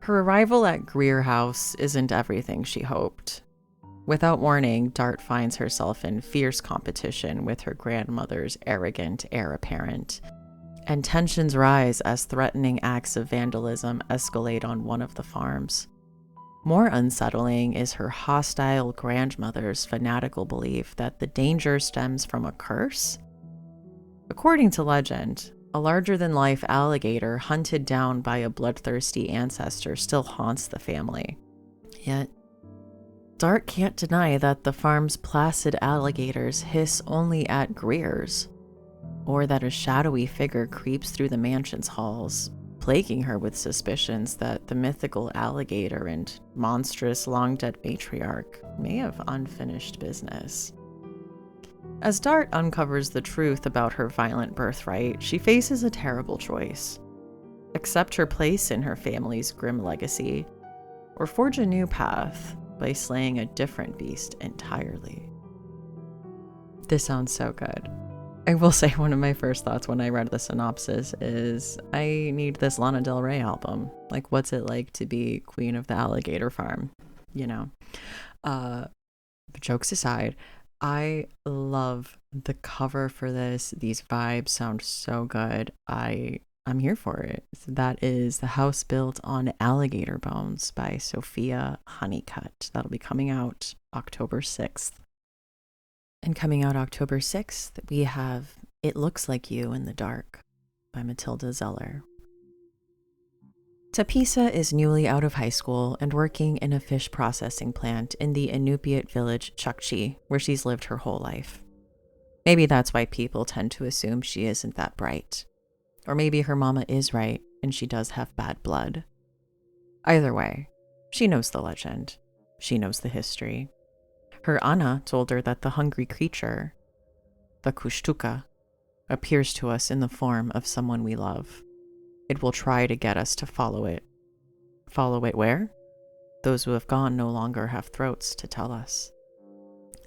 Her arrival at Greer House isn't everything she hoped. Without warning, Dart finds herself in fierce competition with her grandmother's arrogant heir apparent, and tensions rise as threatening acts of vandalism escalate on one of the farms. More unsettling is her hostile grandmother's fanatical belief that the danger stems from a curse. According to legend, a larger-than-life alligator hunted down by a bloodthirsty ancestor still haunts the family. Yet, Dart can't deny that the farm's placid alligators hiss only at Greer's, or that a shadowy figure creeps through the mansion's halls, plaguing her with suspicions that the mythical alligator and monstrous long-dead matriarch may have unfinished business. As Dart uncovers the truth about her violent birthright, she faces a terrible choice. Accept her place in her family's grim legacy, or forge a new path by slaying a different beast entirely. This sounds so good. I will say one of my first thoughts when I read the synopsis is, I need this Lana Del Rey album. Like, what's it like to be queen of the alligator farm? You know? But jokes aside, I love the cover for this. These vibes sound so good. I'm here for it. So that is The House Built on Alligator Bones by Sophia Honeycutt. That'll be coming out October 6th. And coming out October 6th, we have It Looks Like You in the Dark by Matilda Zeller. Tapisa is newly out of high school and working in a fish processing plant in the Inupiat village Chukchi, where she's lived her whole life. Maybe that's why people tend to assume she isn't that bright. Or maybe her mama is right and she does have bad blood. Either way, she knows the legend. She knows the history. Her Ana told her that the hungry creature, the Kushtuka, appears to us in the form of someone we love. It will try to get us to follow it. Follow it where? Those who have gone no longer have throats to tell us.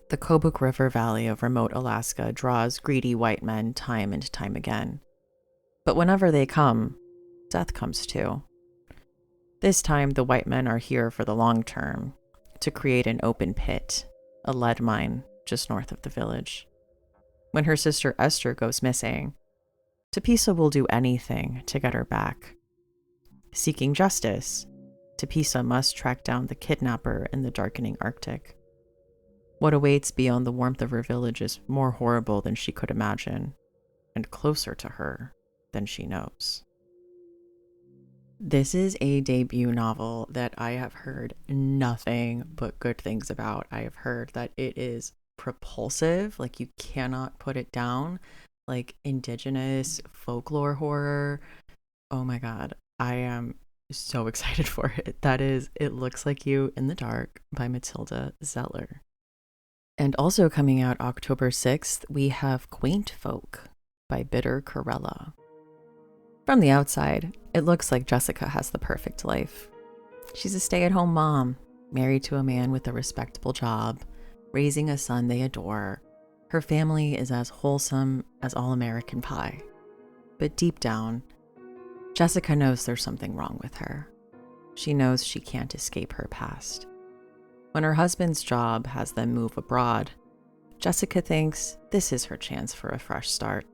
The Kobuk River Valley of remote Alaska draws greedy white men time and time again. But whenever they come, death comes too. This time, the white men are here for the long term, to create an open pit, a lead mine just north of the village. When her sister Esther goes missing, Tapisa will do anything to get her back. Seeking justice, Tapisa must track down the kidnapper in the darkening Arctic. What awaits beyond the warmth of her village is more horrible than she could imagine, and closer to her than she knows. This is a debut novel that I have heard nothing but good things about. I have heard that it is propulsive, like you cannot put it down, like indigenous folklore horror. Oh my god, I am so excited for it. That is It Looks Like You in the Dark by Matilda Zeller. And also coming out October 6th, we have Quaint Folk by Bitter Corella. From the outside, it looks like Jessica has the perfect life. She's a stay-at-home mom, married to a man with a respectable job, raising a son they adore. Her family is as wholesome as all-American pie. But deep down, Jessica knows there's something wrong with her. She knows she can't escape her past. When her husband's job has them move abroad, Jessica thinks this is her chance for a fresh start.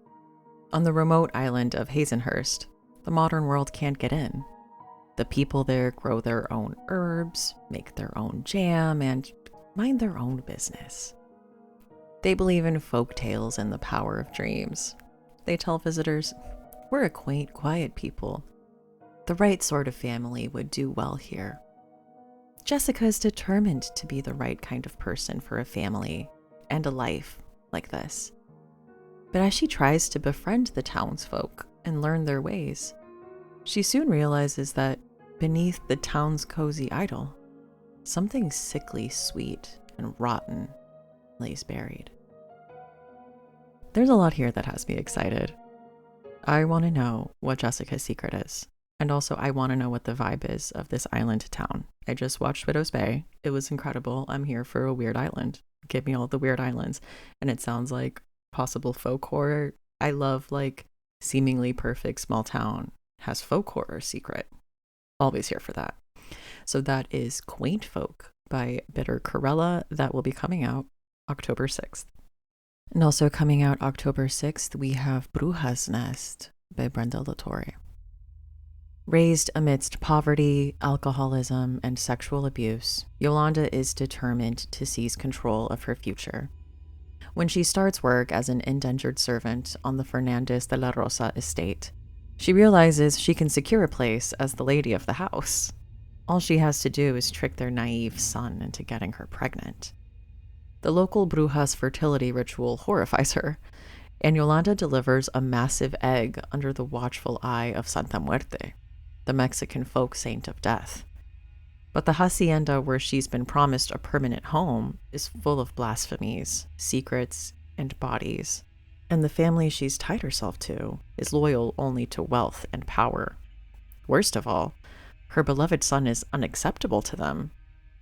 On the remote island of Hazenhurst, the modern world can't get in. The people there grow their own herbs, make their own jam, and mind their own business. They believe in folk tales and the power of dreams. They tell visitors, "We're a quaint, quiet people. The right sort of family would do well here." Jessica is determined to be the right kind of person for a family and a life like this. But as she tries to befriend the townsfolk and learn their ways, she soon realizes that beneath the town's cozy idol, something sickly sweet and rotten lays buried. There's a lot here that has me excited. I want to know what Jessica's secret is. And also, I want to know what the vibe is of this island town. I just watched Widow's Bay. It was incredible. I'm here for a weird island. Give me all the weird islands. And it sounds like possible folk horror. I love like seemingly perfect small town has folk horror secret. Always here for that. So that is Quaint Folk by Bitter Corella. That will be coming out October 6th. And also coming out October 6th, we have Bruja's Nest by Brenda Latore. Raised amidst poverty, alcoholism, and sexual abuse, Yolanda is determined to seize control of her future. When she starts work as an indentured servant on the Fernandez de la Rosa estate, she realizes she can secure a place as the lady of the house. All she has to do is trick their naive son into getting her pregnant. The local bruja's fertility ritual horrifies her, and Yolanda delivers a massive egg under the watchful eye of Santa Muerte, the Mexican folk saint of death. But the hacienda where she's been promised a permanent home is full of blasphemies, secrets, and bodies. And the family she's tied herself to is loyal only to wealth and power. Worst of all, her beloved son is unacceptable to them,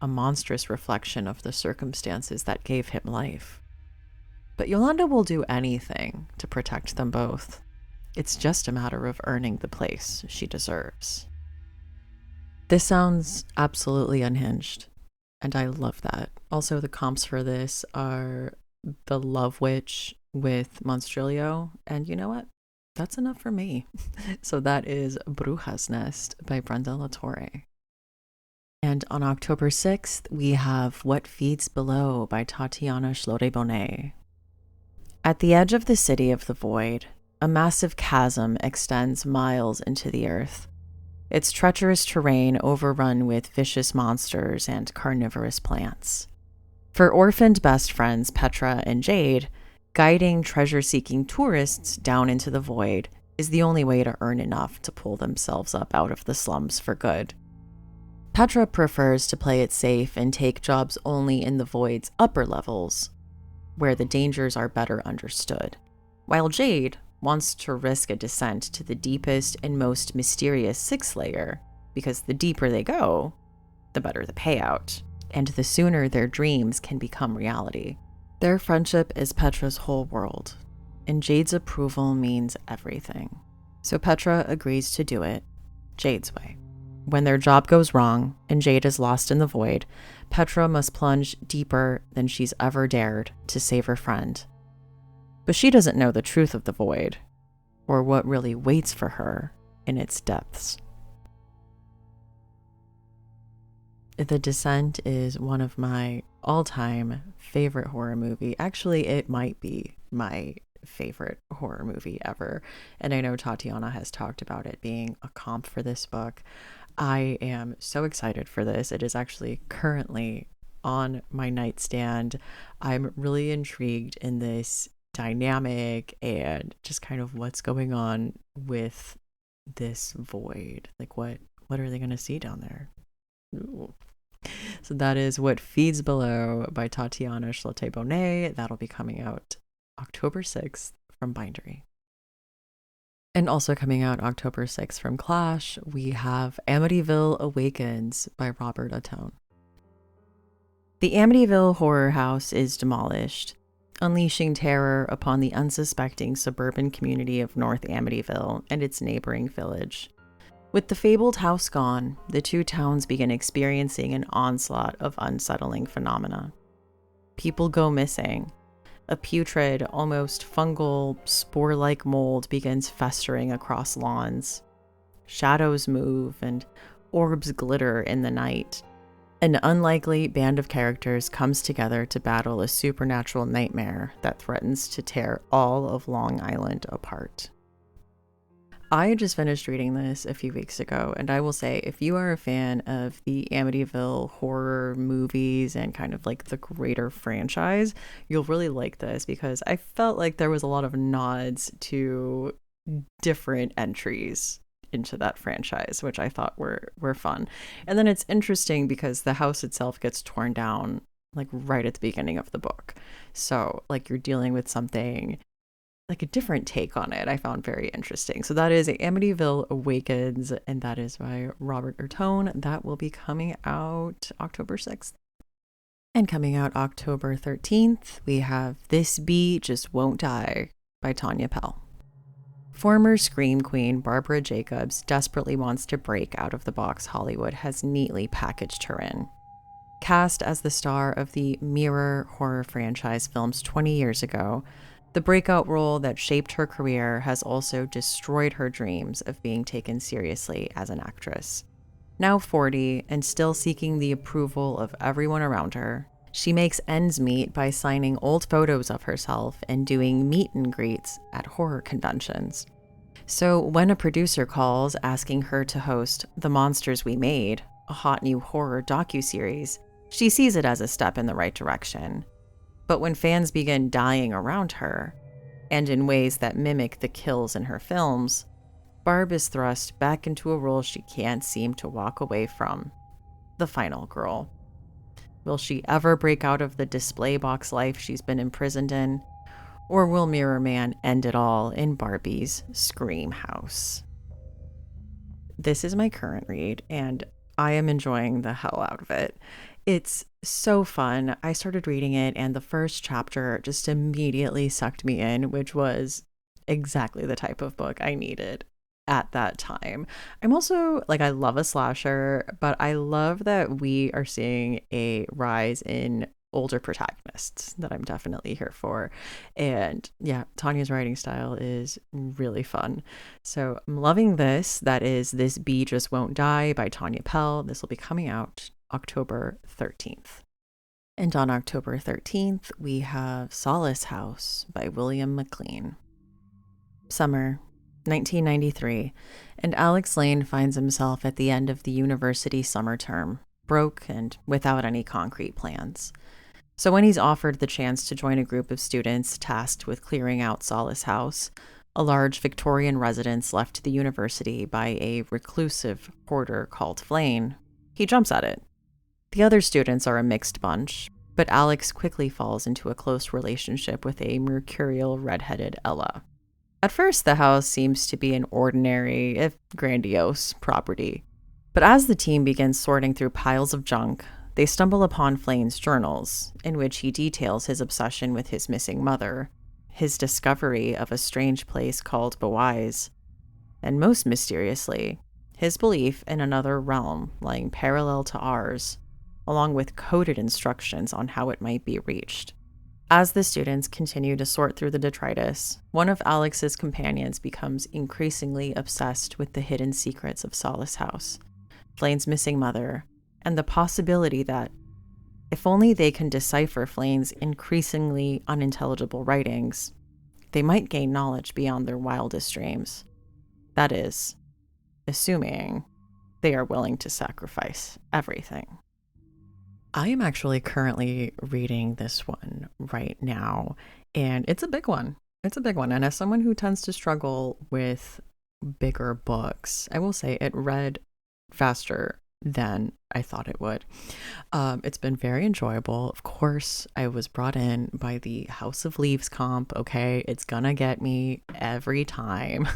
a monstrous reflection of the circumstances that gave him life. But Yolanda will do anything to protect them both. It's just a matter of earning the place she deserves. This sounds absolutely unhinged, and I love that. Also, the comps for this are The Love Witch with Monstrillo, and you know what? That's enough for me. So that is Bruja's Nest by Brenda Latore. And on October 6th, we have What Feeds Below by Tatiana Schlore-Bonnet. At the edge of the City of the Void, a massive chasm extends miles into the earth, its treacherous terrain overrun with vicious monsters and carnivorous plants. For orphaned best friends Petra and Jade, guiding treasure-seeking tourists down into the void is the only way to earn enough to pull themselves up out of the slums for good. Petra prefers to play it safe and take jobs only in the void's upper levels, where the dangers are better understood, while Jade wants to risk a descent to the deepest and most mysterious 6th layer, because the deeper they go, the better the payout, and the sooner their dreams can become reality. Their friendship is Petra's whole world, and Jade's approval means everything. So Petra agrees to do it Jade's way. When their job goes wrong and Jade is lost in the void, Petra must plunge deeper than she's ever dared to save her friend. But she doesn't know the truth of the void, or what really waits for her in its depths. The Descent is one of my all-time favorite horror movie. Actually, it might be my favorite horror movie ever. And I know Tatiana has talked about it being a comp for this book. I am so excited for this. It is actually currently on my nightstand. I'm really intrigued in this dynamic and just kind of what's going on with this void. Like what are they going to see down there? Ooh. So that is What Feeds Below by Tatiana Schlore-Bonnet. That'll be coming out October 6th from Bindery. And also coming out October 6th from Clash, we have Amityville Awakens by Robert Ottone. The Amityville horror house is demolished, unleashing terror upon the unsuspecting suburban community of North Amityville and its neighboring village. With the fabled house gone, the two towns begin experiencing an onslaught of unsettling phenomena. People go missing. A putrid, almost fungal, spore-like mold begins festering across lawns. Shadows move and orbs glitter in the night. An unlikely band of characters comes together to battle a supernatural nightmare that threatens to tear all of Long Island apart. I just finished reading this a few weeks ago, and I will say, if you are a fan of the Amityville horror movies and kind of like the greater franchise, you'll really like this, because I felt like there was a lot of nods to different entries into that franchise, which I thought were fun. And then it's interesting because the house itself gets torn down like right at the beginning of the book. So like you're dealing with something like a different take on it. I found very interesting. So that is Amityville Awakens, and that is by Robert Ottone. That will be coming out October 6th. And coming out October 13th, we have This Bee Just Won't Die by Tanya Pell. Former Scream Queen Barbara Jacobs desperately wants to break out of the box Hollywood has neatly packaged her in. Cast as the star of the Mirror horror franchise films 20 years ago, the breakout role that shaped her career has also destroyed her dreams of being taken seriously as an actress. Now 40 and still seeking the approval of everyone around her, she makes ends meet by signing old photos of herself and doing meet and greets at horror conventions. So when a producer calls asking her to host The Monsters We Made, a hot new horror docuseries, she sees it as a step in the right direction. But when fans begin dying around her, and in ways that mimic the kills in her films, Barb is thrust back into a role she can't seem to walk away from: the final girl. Will she ever break out of the display box life she's been imprisoned in? Or will Mirror Man end it all in Barbie's Scream House? This is my current read, and I am enjoying the hell out of it. It's so fun. I started reading it, and the first chapter just immediately sucked me in, which was exactly the type of book I needed at that time. I'm also I love a slasher, but I love that we are seeing a rise in older protagonists that I'm definitely here for. And yeah, Tanya's writing style is really fun. So I'm loving this. That is This Bee Just Won't Die by Tanya Pell. This will be coming out October 13th. And on October 13th, we have Solace House by William McLean. Summer 1993, and Alex Lane finds himself at the end of the university summer term, broke and without any concrete plans. So when he's offered the chance to join a group of students tasked with clearing out Solace House, a large Victorian residence left to the university by a reclusive hoarder called Flane, he jumps at it. The other students are a mixed bunch, but Alex quickly falls into a close relationship with a mercurial redheaded Ella. At first, the house seems to be an ordinary, if grandiose, property. But as the team begins sorting through piles of junk, they stumble upon Flane's journals, in which he details his obsession with his missing mother, his discovery of a strange place called Bawise, and most mysteriously, his belief in another realm lying parallel to ours, along with coded instructions on how it might be reached. As the students continue to sort through the detritus, one of Alex's companions becomes increasingly obsessed with the hidden secrets of Solace House, Flane's missing mother, and the possibility that, if only they can decipher Flane's increasingly unintelligible writings, they might gain knowledge beyond their wildest dreams. That is, assuming they are willing to sacrifice everything. I am actually currently reading this one right now, and it's a big one. It's a big one. And as someone who tends to struggle with bigger books, I will say it read faster than I thought it would. It's been very enjoyable. Of course, I was brought in by the House of Leaves comp. Okay, it's gonna get me every time.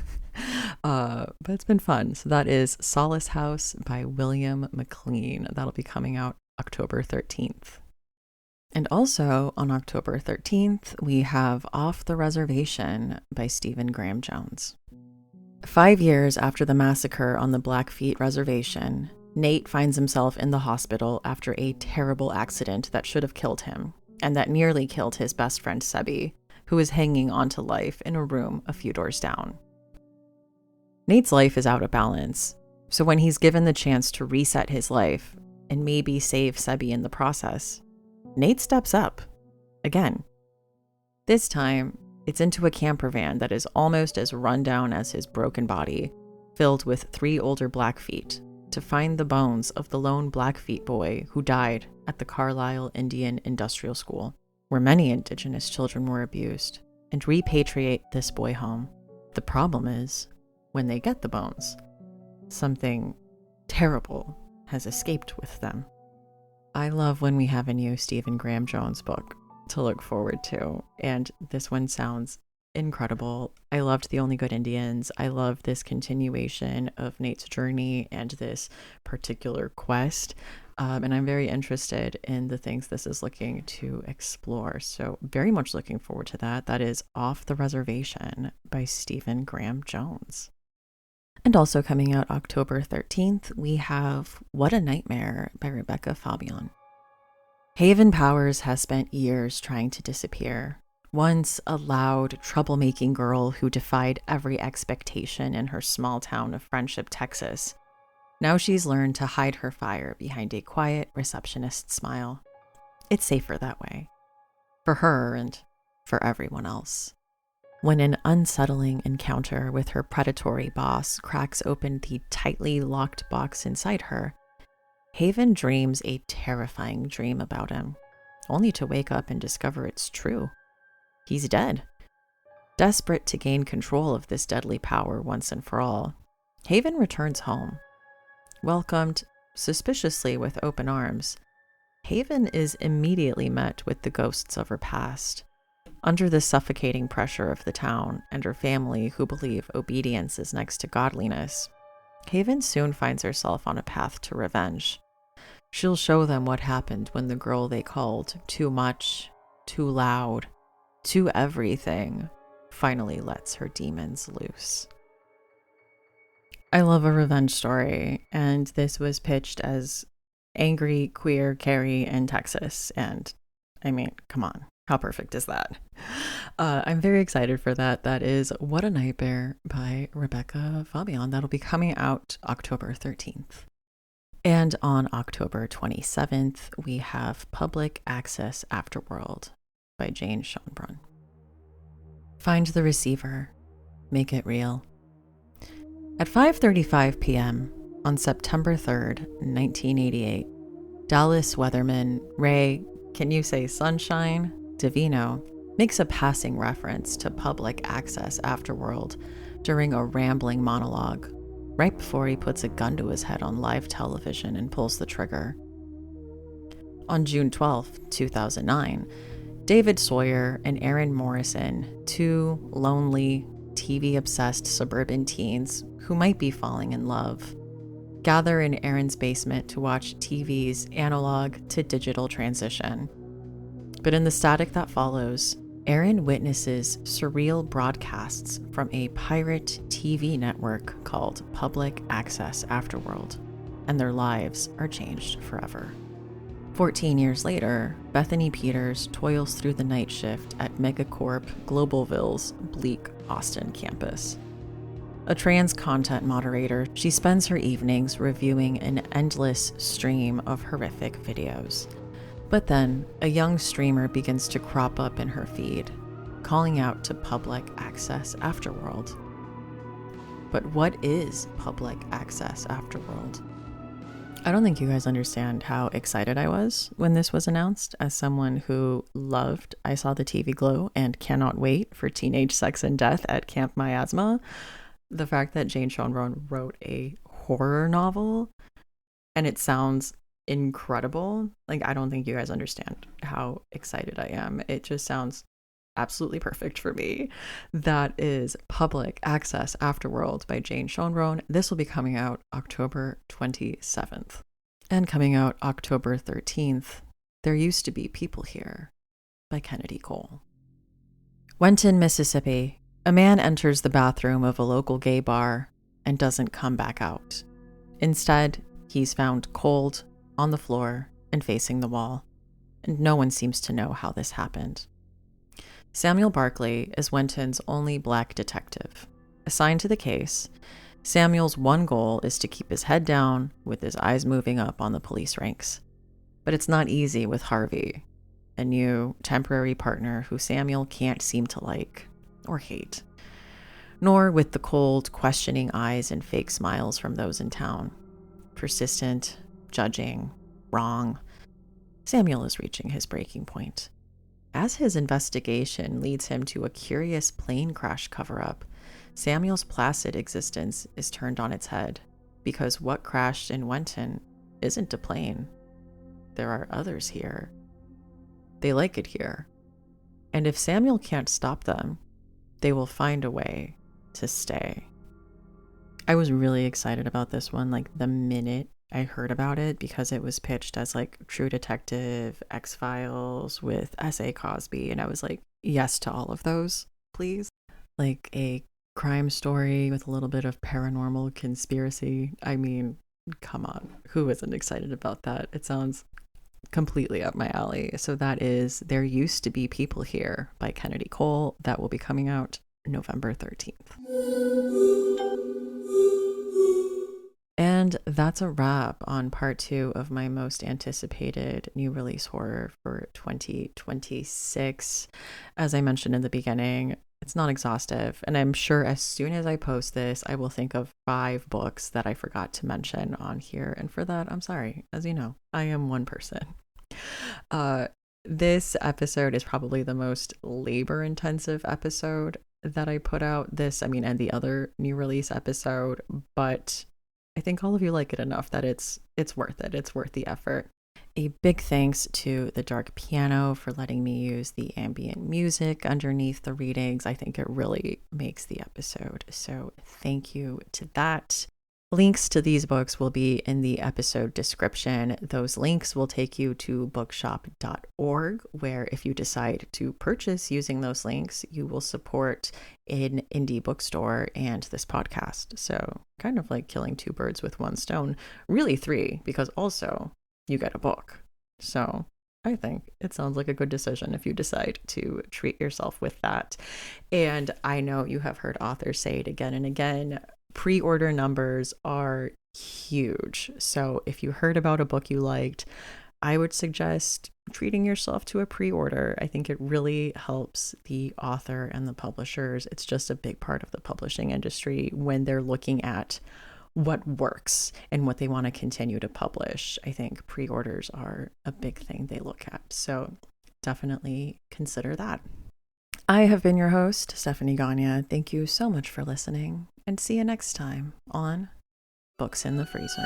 But it's been fun. So that is Solace House by William McLean. That'll be coming out October 13th. And also on October 13th, we have Off the Reservation by Stephen Graham Jones. 5 years after the massacre on the Blackfeet Reservation, Nate finds himself in the hospital after a terrible accident that should have killed him, and that nearly killed his best friend Sebi, who is hanging on to life in a room a few doors down. Nate's life is out of balance, so when he's given the chance to reset his life, and maybe save Sebi in the process, Nate steps up. Again. This time, it's into a camper van that is almost as run down as his broken body, filled with 3 older Blackfeet, to find the bones of the lone Blackfeet boy who died at the Carlisle Indian Industrial School, where many Indigenous children were abused, and repatriate this boy home. The problem is, when they get the bones, something terrible has escaped with them. I love when we have a new Stephen Graham Jones book to look forward to, and this one sounds incredible. I loved The Only Good Indians. I love this continuation of Nate's journey and this particular quest. And I'm very interested in the things this is looking to explore. So, very much looking forward to that. That is Off the Reservation by Stephen Graham Jones. And also coming out October 13th, we have What a Nightmare by Rebecca Fabian. Haven Powers has spent years trying to disappear. Once a loud, troublemaking girl who defied every expectation in her small town of Friendship, Texas. Now she's learned to hide her fire behind a quiet receptionist smile. It's safer that way. For her and for everyone else. When an unsettling encounter with her predatory boss cracks open the tightly locked box inside her, Haven dreams a terrifying dream about him, only to wake up and discover it's true. He's dead. Desperate to gain control of this deadly power once and for all, Haven returns home. Welcomed suspiciously with open arms, Haven is immediately met with the ghosts of her past. Under the suffocating pressure of the town and her family who believe obedience is next to godliness, Haven soon finds herself on a path to revenge. She'll show them what happened when the girl they called too much, too loud, too everything finally lets her demons loose. I love a revenge story, and this was pitched as angry queer Carrie in Texas, and I mean, come on. How perfect is that? I'm very excited for that. That is What a Nightmare by Rebecca Fabian. That'll be coming out October 13th. And on October 27th, we have Public Access Afterworld by Jane Schoenbrunn. Find the receiver. Make it real. At 5:35 p.m. on September 3rd, 1988, Dallas weatherman Ray, can you say sunshine? Davino makes a passing reference to Public Access Afterworld during a rambling monologue, right before he puts a gun to his head on live television and pulls the trigger. On June 12, 2009, David Sawyer and Aaron Morrison, two lonely, TV-obsessed suburban teens who might be falling in love, gather in Aaron's basement to watch TV's analog to digital transition. But in the static that follows, Aaron witnesses surreal broadcasts from a pirate TV network called Public Access Afterworld, and their lives are changed forever. 14 years later, Bethany Peters toils through the night shift at Megacorp Globalville's bleak Austin campus. A trans content moderator, she spends her evenings reviewing an endless stream of horrific videos. But then, a young streamer begins to crop up in her feed, calling out to Public Access Afterworld. But what is Public Access Afterworld? I don't think you guys understand how excited I was when this was announced. As someone who loved I Saw the TV Glow and cannot wait for Teenage Sex and Death at Camp Miasma, the fact that Jane Schoenbrunn wrote a horror novel and it sounds incredible. Like, I don't think you guys understand how excited I am. It just sounds absolutely perfect for me. That is Public Access Afterworld by Jane Schoenbrunn. This will be coming out October 27th. And coming out October 13th, There Used to Be People Here by Kennedy Cole. Wenton, Mississippi. A man enters the bathroom of a local gay bar and doesn't come back out. Instead, he's found cold, on the floor, and facing the wall. And no one seems to know how this happened. Samuel Barkley is Wenton's only black detective. Assigned to the case, Samuel's one goal is to keep his head down with his eyes moving up on the police ranks. But it's not easy with Harvey, a new temporary partner who Samuel can't seem to like or hate, nor with the cold, questioning eyes and fake smiles from those in town. Persistent, judging, wrong. Samuel is reaching his breaking point. As his investigation leads him to a curious plane crash cover-up, Samuel's placid existence is turned on its head, because what crashed in Wenton isn't a plane. There are others here. They like it here. And if Samuel can't stop them, they will find a way to stay. I was really excited about this one, like the minute I heard about it because it was pitched as like True Detective, X-Files with S.A. Cosby. And I was like, yes to all of those, please. Like a crime story with a little bit of paranormal conspiracy. I mean, come on. Who isn't excited about that? It sounds completely up my alley. So that is There Used to Be People Here by Kennedy Cole. That will be coming out November 13th. And that's a wrap on part 2 of my most anticipated new release horror for 2026. As I mentioned in the beginning, it's not exhaustive, and I'm sure as soon as I post this, I will think of 5 books that I forgot to mention on here. And for that, I'm sorry. As you know, I am one person. This episode is probably the most labor-intensive episode that I put out. And the other new release episode, but I think all of you like it enough that it's worth it. It's worth the effort. A big thanks to The Dark Piano for letting me use the ambient music underneath the readings. I think it really makes the episode. So thank you to that. Links to these books will be in the episode description. Those links will take you to bookshop.org, where if you decide to purchase using those links, you will support an indie bookstore and this podcast. So kind of like killing 2 birds with 1 stone, really 3, because also you get a book. So I think it sounds like a good decision if you decide to treat yourself with that. And I know you have heard authors say it again and again, pre-order numbers are huge. So if you heard about a book you liked, I would suggest treating yourself to a pre-order. I think it really helps the author and the publishers. It's just a big part of the publishing industry when they're looking at what works and what they want to continue to publish. I think pre-orders are a big thing they look at. So definitely consider that. I have been your host, Stephanie Gagne. Thank you so much for listening, and see you next time on Books in the Freezer.